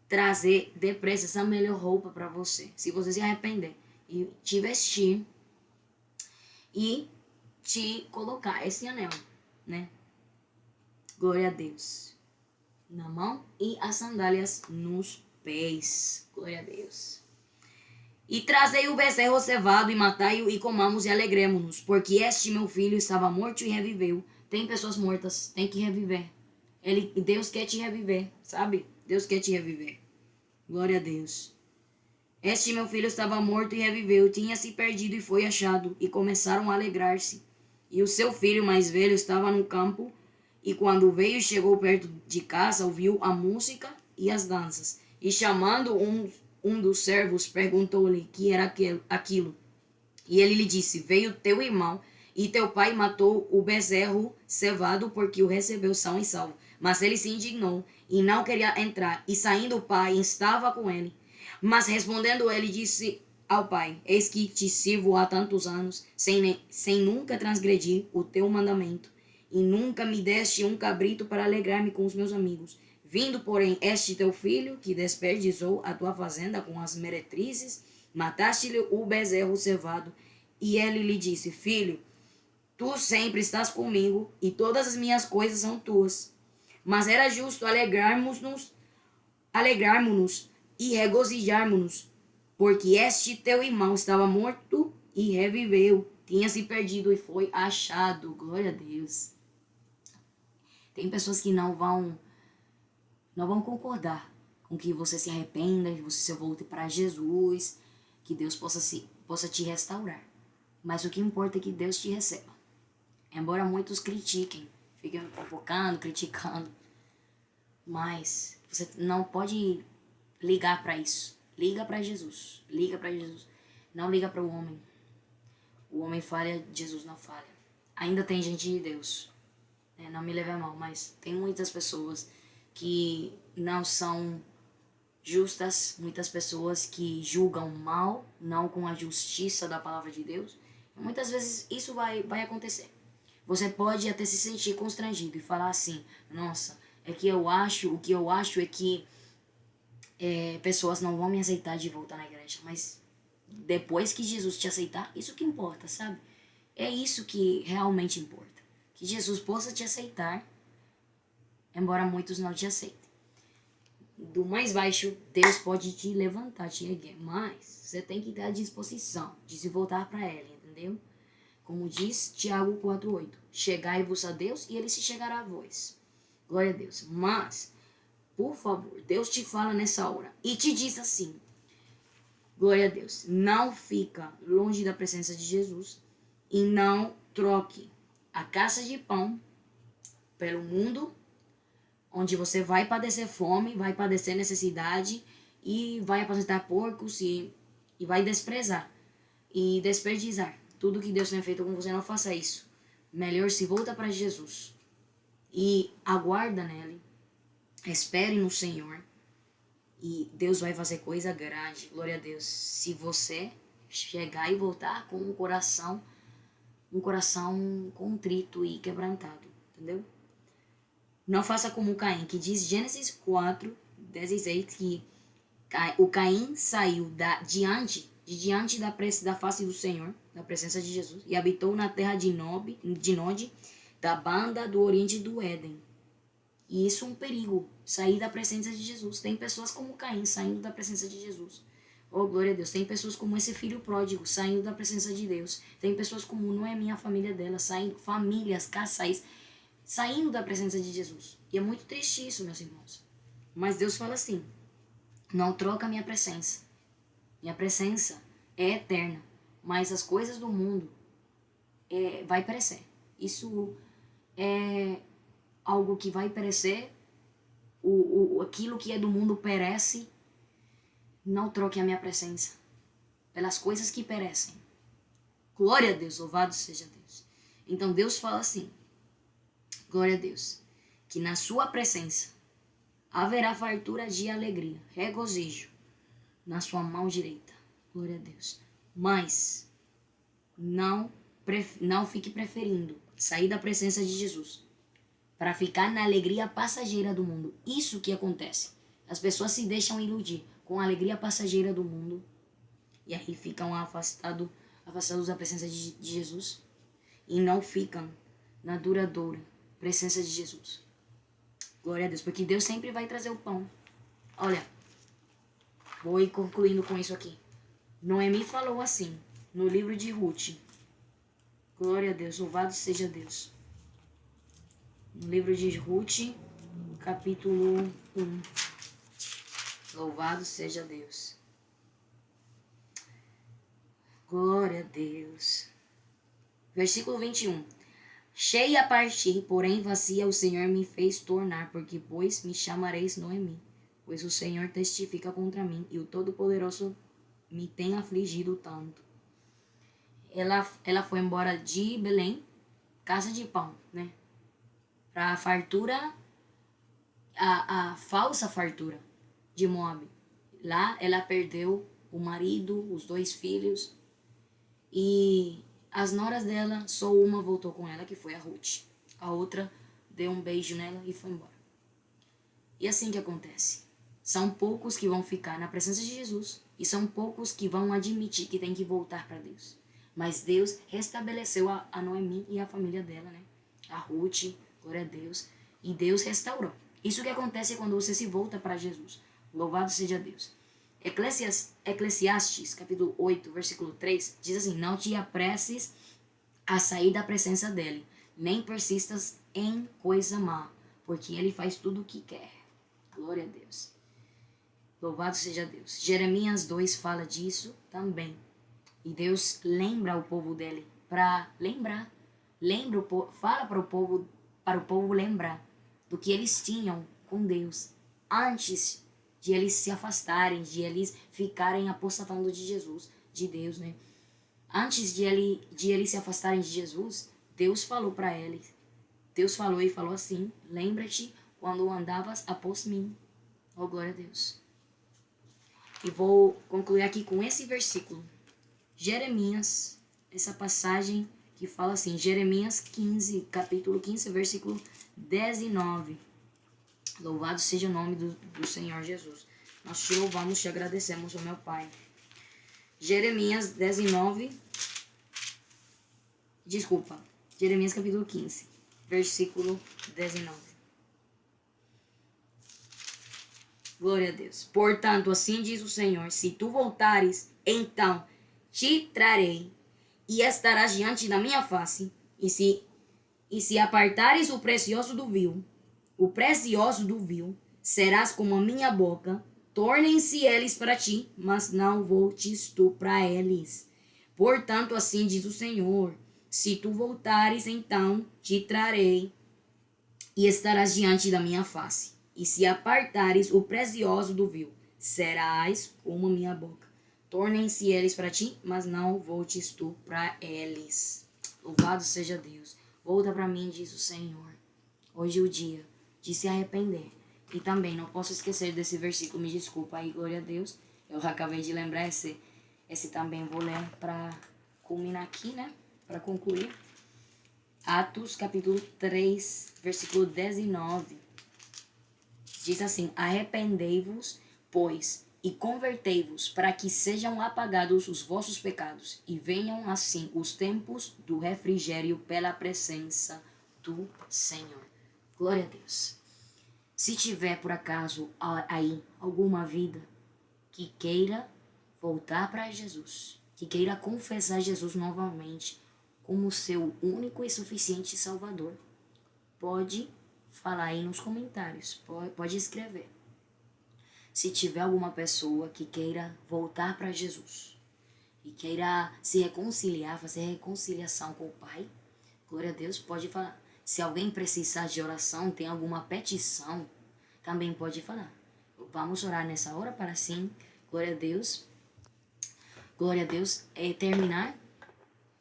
trazer depressa essa melhor roupa para você. Se você se arrepender e te vestir e te colocar esse anel, né? Glória a Deus. Na mão e as sandálias nos pés. Glória a Deus. E trazei o bezerro cevado e matai-o e comamos e alegremo-nos, porque este meu filho estava morto e reviveu. Tem pessoas mortas, tem que reviver. Deus quer te reviver, sabe? Deus quer te reviver. Glória a Deus. Este meu filho estava morto e reviveu, tinha se perdido e foi achado, e começaram a alegrar-se. E o seu filho mais velho estava no campo, e quando veio e chegou perto de casa, ouviu a música e as danças. E chamando um dos servos, perguntou-lhe que era aquilo. E ele lhe disse: Veio teu irmão, e teu pai matou o bezerro cevado, porque o recebeu são e salvo. Mas ele se indignou, e não queria entrar. E saindo o pai, estava com ele. Mas respondendo ele, disse ao pai: Eis que te sirvo há tantos anos, sem nunca transgredir o teu mandamento. E nunca me deste um cabrito para alegrar-me com os meus amigos. Vindo, porém, este teu filho, que desperdiçou a tua fazenda com as meretrizes, mataste-lhe o bezerro cevado. E ele lhe disse: Filho, tu sempre estás comigo, e todas as minhas coisas são tuas. Mas era justo alegrarmos-nos e regozijarmos-nos, porque este teu irmão estava morto e reviveu, tinha se perdido e foi achado. Glória a Deus. Tem pessoas que não vão concordar com que você se arrependa, que você se volte para Jesus, que Deus possa te restaurar. Mas o que importa é que Deus te receba. Embora muitos critiquem, fiquem fofocando, criticando, Mas você não pode ligar para isso. Liga para Jesus. Liga para Jesus. Não liga para o homem. O homem falha, Jesus não falha. Ainda tem gente de Deus. Não me leve a mal, mas tem muitas pessoas que não são justas, muitas pessoas que julgam mal, não com a justiça da palavra de Deus. E muitas vezes isso vai acontecer. Você pode até se sentir constrangido e falar assim, nossa, o que eu acho é que pessoas não vão me aceitar de volta na igreja, mas depois que Jesus te aceitar, isso que importa, sabe? É isso que realmente importa. Que Jesus possa te aceitar, embora muitos não te aceitem. Do mais baixo, Deus pode te levantar, te erguer, mas você tem que ter a disposição de se voltar para Ele, entendeu? Como diz Tiago 4,8, chegai-vos a Deus e Ele se chegará a vós. Glória a Deus. Mas, por favor, Deus te fala nessa hora e te diz assim, glória a Deus, não fica longe da presença de Jesus e não troque a caixa de pão pelo mundo, onde você vai padecer fome, vai padecer necessidade e vai apacentar porcos e vai desprezar e desperdiçar tudo que Deus tem feito com você. Não faça isso. Melhor se volta para Jesus e aguarda nele, espere no Senhor e Deus vai fazer coisa grande. Glória a Deus. Se você chegar e voltar com um coração contrito e quebrantado, entendeu? Não faça como Caim, que diz Gênesis 4, 16, que o Caim saiu diante da face do Senhor, da presença de Jesus, e habitou na terra de Nod, da banda do oriente do Éden. E isso é um perigo, sair da presença de Jesus. Tem pessoas como Caim saindo da presença de Jesus. Oh, glória a Deus. Tem pessoas como esse filho pródigo saindo da presença de Deus. Tem pessoas como Noemi, a família dela, famílias, casais, saindo da presença de Jesus. E é muito triste isso, meus irmãos. Mas Deus fala assim, não troca minha presença. Minha presença é eterna. Mas as coisas do mundo vai perecer. Isso é algo que vai perecer. Aquilo que é do mundo perece. Não troque a minha presença pelas coisas que perecem. Glória a Deus, louvado seja Deus. Então Deus fala assim, glória a Deus, que na sua presença haverá fartura de alegria, regozijo na sua mão direita. Glória a Deus. Mas não fique preferindo sair da presença de Jesus para ficar na alegria passageira do mundo. Isso que acontece. As pessoas se deixam iludir com a alegria passageira do mundo e aí ficam afastados da presença de Jesus e não ficam na duradoura presença de Jesus. Glória a Deus, porque Deus sempre vai trazer o pão. Olha, vou ir concluindo com isso aqui. Noemi falou assim, no livro de Ruth. Glória a Deus, louvado seja Deus. No livro de Ruth, capítulo 1. Louvado seja Deus. Glória a Deus. Versículo 21. Cheia a partir, porém vazia o Senhor me fez tornar, porque pois me chamareis Noemi, pois o Senhor testifica contra mim, e o Todo-Poderoso me tem afligido tanto. Ela foi embora de Belém, casa de pão, né? Para a fartura, a falsa fartura de Moab. Lá ela perdeu o marido, os 2 filhos, e as noras dela, só uma voltou com ela, que foi a Ruth. A outra deu um beijo nela e foi embora. E assim que acontece. São poucos que vão ficar na presença de Jesus e são poucos que vão admitir que tem que voltar para Deus. Mas Deus restabeleceu a Noemi e a família dela, né? A Ruth, glória a Deus. E Deus restaurou. Isso que acontece quando você se volta para Jesus. Louvado seja Deus. Eclesiastes, capítulo 8, versículo 3, diz assim, não te apresses a sair da presença dele, nem persistas em coisa má, porque ele faz tudo o que quer. Glória a Deus. Louvado seja Deus. Jeremias 2 fala disso também. E Deus lembra o povo dele para lembrar. Fala para o povo lembrar do que eles tinham com Deus antes de eles se afastarem, de eles ficarem apostatando de Jesus, de Deus, né? Antes de eles se afastarem de Jesus, Deus falou para eles. Deus falou e falou assim: lembra-te quando andavas após mim. Oh, glória a Deus. E vou concluir aqui com esse versículo. Jeremias, essa passagem que fala assim, Jeremias 15, capítulo 15, versículo 19. Louvado seja o nome do Senhor Jesus. Nós te louvamos, te agradecemos, ó meu Pai. Jeremias 19. Desculpa. Jeremias capítulo 15, versículo 19. Glória a Deus. Portanto, assim diz o Senhor, se tu voltares, então te trarei e estarás diante da minha face, e se apartares o precioso do vil, serás como a minha boca, tornem-se eles para ti, mas não voltes tu para eles. Portanto, assim diz o Senhor, se tu voltares, então te trarei e estarás diante da minha face. E se apartares o precioso do vil, serás como a minha boca. Tornem-se eles para ti, mas não voltes tu para eles. Louvado seja Deus. Volta para mim, diz o Senhor. Hoje é o dia de se arrepender. E também não posso esquecer desse versículo, me desculpa aí, glória a Deus. Eu acabei de lembrar, esse também vou ler para culminar aqui, né? Para concluir. Atos capítulo 3, versículo 19. Diz assim: arrependei-vos, pois, e convertei-vos, para que sejam apagados os vossos pecados, e venham assim os tempos do refrigério pela presença do Senhor. Glória a Deus. Se tiver, por acaso, aí alguma vida que queira voltar para Jesus, que queira confessar Jesus novamente como seu único e suficiente Salvador, pode falar aí nos comentários, pode escrever. Se tiver alguma pessoa que queira voltar para Jesus e queira se reconciliar, fazer reconciliação com o Pai, glória a Deus, pode falar. Se alguém precisar de oração, tem alguma petição, também pode falar. Vamos orar nessa hora para sim, glória a Deus. Glória a Deus. Terminar.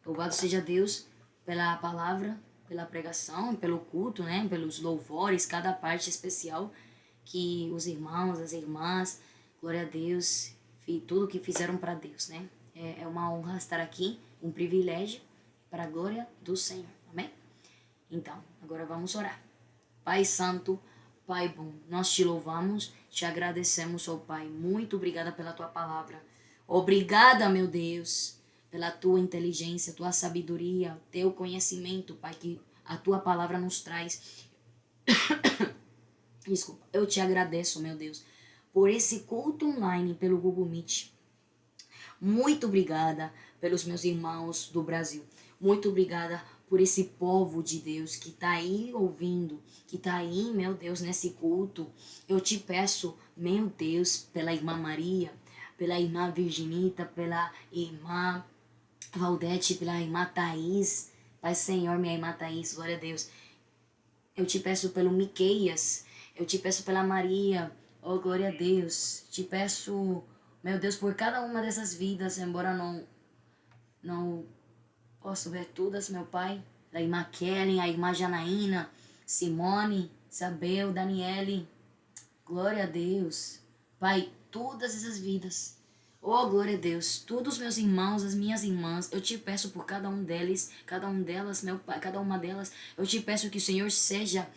Louvado seja Deus pela palavra, pela pregação, pelo culto, né? Pelos louvores, cada parte especial que os irmãos, as irmãs, glória a Deus, tudo que fizeram para Deus, né? É uma honra estar aqui, um privilégio para a glória do Senhor. Amém? Então, agora vamos orar. Pai Santo, Pai bom, nós te louvamos, te agradecemos, ó Pai. Muito obrigada pela tua palavra. Obrigada, meu Deus, pela tua inteligência, tua sabedoria, teu conhecimento, Pai, que a tua palavra nos traz. Desculpa, eu te agradeço, meu Deus, por esse culto online pelo Google Meet. Muito obrigada pelos meus irmãos do Brasil. Muito obrigada por esse povo de Deus que está aí ouvindo, que está aí, meu Deus, nesse culto. Eu te peço, meu Deus, pela irmã Maria, pela irmã Virginita, pela irmã Valdete, pela irmã Thaís. Pai Senhor, minha irmã Thaís, glória a Deus. Eu te peço pelo Miqueias, eu te peço pela Maria, oh glória a Deus. Te peço, meu Deus, por cada uma dessas vidas, embora não posso ver todas, meu Pai. A irmã Kellen, a irmã Janaína, Simone, Isabel, Daniele. Glória a Deus. Pai, todas essas vidas. Oh, glória a Deus. Todos os meus irmãos, as minhas irmãs, eu te peço por cada um deles, cada um delas, meu Pai, cada uma delas. Eu te peço que o Senhor seja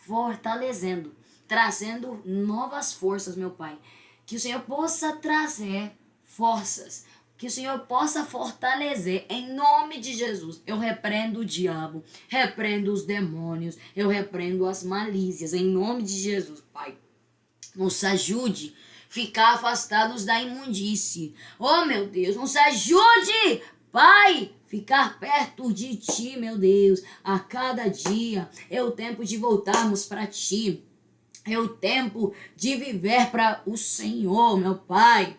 fortalecendo, trazendo novas forças, meu Pai. Que o Senhor possa trazer forças. Que o Senhor possa fortalecer em nome de Jesus. Eu repreendo o diabo, repreendo os demônios, eu repreendo as malícias em nome de Jesus, Pai. Nos ajude a ficar afastados da imundície. Oh, meu Deus, nos ajude, Pai, ficar perto de Ti, meu Deus. A cada dia é o tempo de voltarmos para Ti. É o tempo de viver para o Senhor, meu Pai.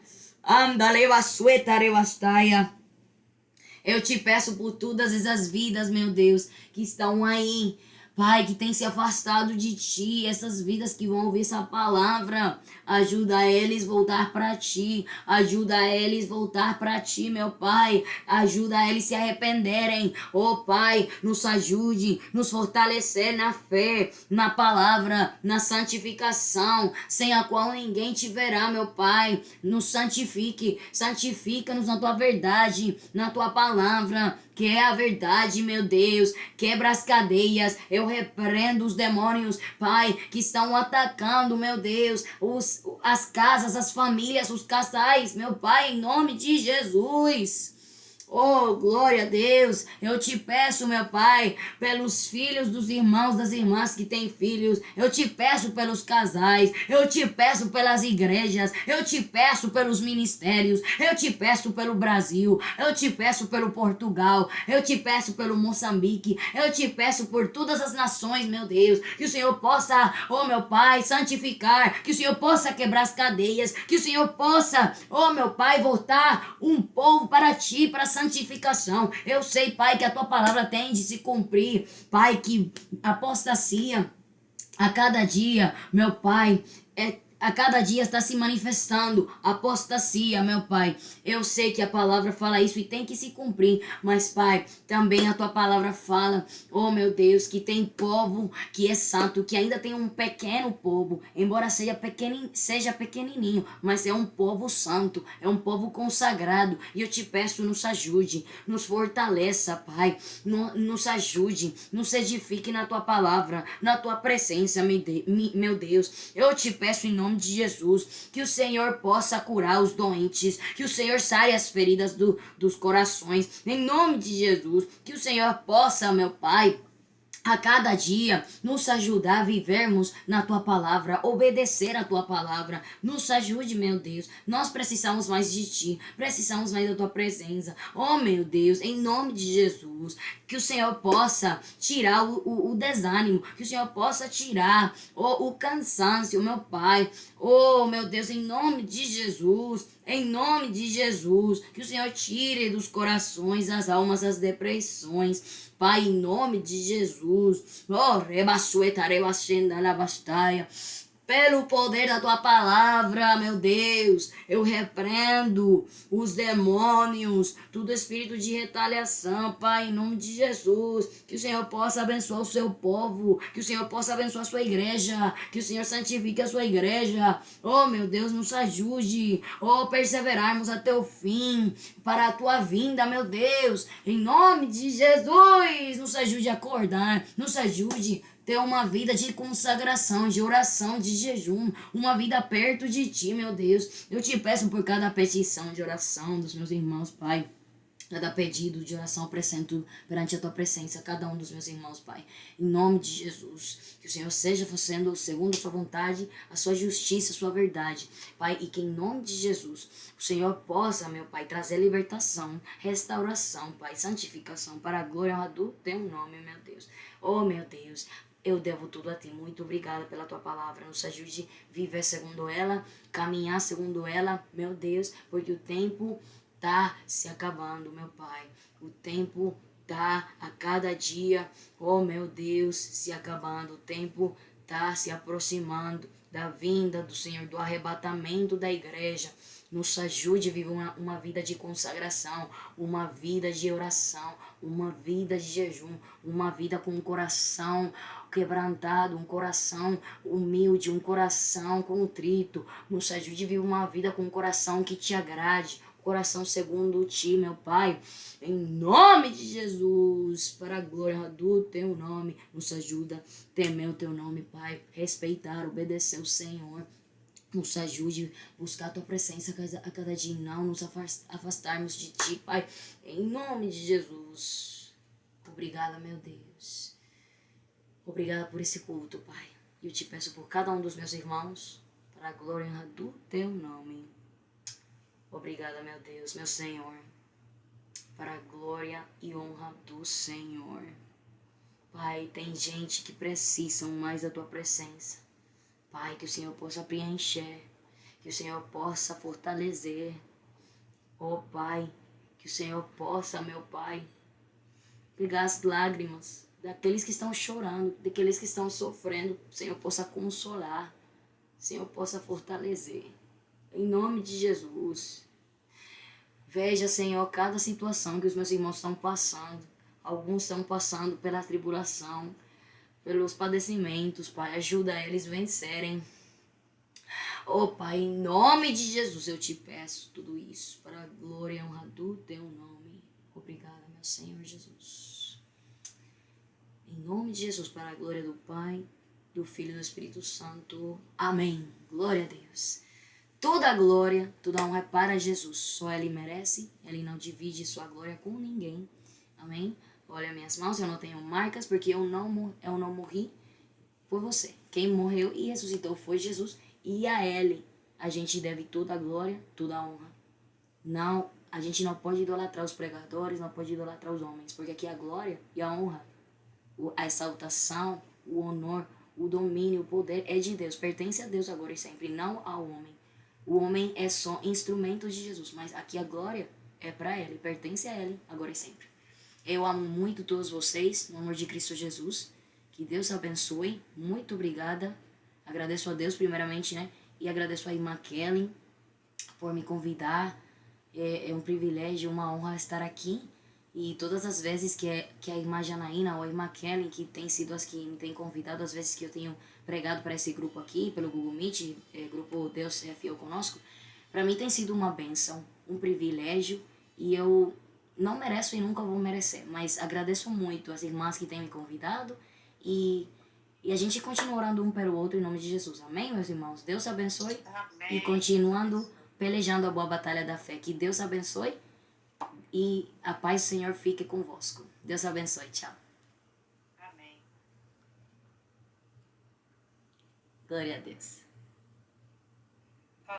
Eu te peço por todas essas vidas, meu Deus, que estão aí, Pai, que tem se afastado de Ti, essas vidas que vão ouvir essa palavra, ajuda eles voltar para Ti, ajuda eles voltar para Ti, meu Pai, ajuda eles se arrependerem, Pai, nos ajude, nos fortalecer na fé, na palavra, na santificação, sem a qual ninguém te verá, meu Pai, nos santifica-nos na Tua verdade, na Tua palavra, que é a verdade, meu Deus. Quebra as cadeias, eu repreendo os demônios, Pai, que estão atacando, meu Deus, as casas, as famílias, os casais, meu Pai, em nome de Jesus. Oh, glória a Deus, eu te peço, meu Pai, pelos filhos dos irmãos, das irmãs que têm filhos, eu te peço pelos casais, eu te peço pelas igrejas, eu te peço pelos ministérios, eu te peço pelo Brasil, eu te peço pelo Portugal, eu te peço pelo Moçambique, eu te peço por todas as nações, meu Deus, que o Senhor possa, oh meu Pai, santificar, que o Senhor possa quebrar as cadeias, que o Senhor possa, oh meu Pai, voltar um povo para Ti, para santificação. Eu sei, Pai, que a Tua palavra tem de se cumprir, Pai, que apostasia a cada dia, meu Pai, a cada dia está se manifestando apostasia, meu Pai. Eu sei que a palavra fala isso e tem que se cumprir, mas, Pai, também a Tua palavra fala, oh meu Deus, que tem povo que é santo, que ainda tem um pequeno povo, embora seja pequenininho, mas é um povo santo, é um povo consagrado, e eu te peço, nos ajude, nos fortaleça, Pai, nos ajude, nos edifique na Tua palavra, na Tua presença, meu Deus. Eu te peço em nome de Jesus, que o Senhor possa curar os doentes, que o Senhor sare as feridas dos corações, em nome de Jesus, que o Senhor possa, meu Pai, a cada dia nos ajudar a vivermos na Tua palavra, obedecer a Tua palavra, nos ajude, meu Deus, nós precisamos mais de Ti, precisamos mais da Tua presença, oh meu Deus, em nome de Jesus, que o Senhor possa tirar o desânimo, que o Senhor possa tirar o cansaço, meu Pai, oh meu Deus, em nome de Jesus, em nome de Jesus, que o Senhor tire dos corações, as almas, as depressões, Pai, em nome de Jesus, oh, rebassueta, rebassenda, labastaia, pelo poder da Tua palavra, meu Deus, eu repreendo os demônios, todo espírito de retaliação, Pai, em nome de Jesus, que o Senhor possa abençoar o Seu povo, que o Senhor possa abençoar a Sua igreja, que o Senhor santifique a Sua igreja, oh meu Deus, nos ajude, oh, perseverarmos até o fim, para a Tua vinda, meu Deus, em nome de Jesus, nos ajude a acordar, nos ajude ter uma vida de consagração, de oração, de jejum, uma vida perto de Ti, meu Deus. Eu te peço por cada petição de oração dos meus irmãos, Pai. Cada pedido de oração apresento perante a Tua presença, cada um dos meus irmãos, Pai. Em nome de Jesus, que o Senhor seja fazendo segundo a Sua vontade, a Sua justiça, a Sua verdade, Pai. E que em nome de Jesus, o Senhor possa, meu Pai, trazer libertação, restauração, Pai, santificação para a glória e honra do Teu nome, meu Deus. Oh, meu Deus, eu devo tudo a Ti. Muito obrigada pela Tua palavra. Nos ajude a viver segundo ela, caminhar segundo ela, meu Deus, porque o tempo tá se acabando, meu Pai. O tempo tá a cada dia, oh meu Deus, se acabando. O tempo tá se aproximando da vinda do Senhor, do arrebatamento da igreja. Nos ajude a viver uma vida de consagração, uma vida de oração, uma vida de jejum, uma vida com um coração quebrantado, um coração humilde, um coração contrito. Nos ajude a viver uma vida com um coração que Te agrade, coração segundo Ti, meu Pai, em nome de Jesus, para a glória do Teu nome, nos ajuda a temer o Teu nome, Pai, respeitar, obedecer o Senhor, nos ajude a buscar a Tua presença a cada dia, não nos afastarmos de Ti, Pai, em nome de Jesus. Obrigada, meu Deus, obrigada por esse culto, Pai, e eu Te peço por cada um dos meus irmãos, para a glória e honra do Teu nome. Obrigada, meu Deus, meu Senhor, para a glória e honra do Senhor. Pai, tem gente que precisa mais da Tua presença. Pai, que o Senhor possa preencher, que o Senhor possa fortalecer. Oh, Pai, que o Senhor possa, meu Pai, pegar as lágrimas daqueles que estão chorando, daqueles que estão sofrendo, o Senhor possa consolar, o Senhor possa fortalecer. Em nome de Jesus. Veja, Senhor, cada situação que os meus irmãos estão passando. Alguns estão passando pela tribulação, pelos padecimentos, Pai. Ajuda eles a vencerem. Oh, Pai, em nome de Jesus eu te peço tudo isso para a glória e honra do teu nome. Obrigada, meu Senhor Jesus. Em nome de Jesus, para a glória do Pai, do Filho e do Espírito Santo. Amém. Glória a Deus. Toda a glória, toda a honra é para Jesus. Só Ele merece. Ele não divide sua glória com ninguém. Amém. Olha minhas mãos, eu não tenho marcas porque eu não morri por você. Quem morreu e ressuscitou foi Jesus. E a Ele a gente deve toda a glória, toda a honra. Não, a gente não pode idolatrar os pregadores, não pode idolatrar os homens, porque aqui a glória e a honra, a exaltação, o honor, o domínio, o poder é de Deus, pertence a Deus agora e sempre, não ao homem. O homem é só instrumento de Jesus, mas aqui a glória é para Ele, pertence a Ele agora e sempre. Eu amo muito todos vocês, no amor de Cristo Jesus. Que Deus abençoe. Muito obrigada. Agradeço a Deus primeiramente, né? E agradeço a irmã Kellen por me convidar. É um privilégio, uma honra estar aqui. E todas as vezes que a irmã Janaína ou a irmã Kellen, que tem sido as que me têm convidado, as vezes que eu tenho pregado para esse grupo aqui, pelo Google Meet, grupo Deus é Fiel Conosco, para mim tem sido uma bênção, um privilégio. E eu não mereço e nunca vou merecer, mas agradeço muito as irmãs que têm me convidado e a gente continua orando um pelo outro em nome de Jesus. Amém, meus irmãos? Deus abençoe. Amém. E continuando pelejando a boa batalha da fé. Que Deus abençoe e a paz do Senhor fique convosco. Deus abençoe. Tchau. Amém. Glória a Deus.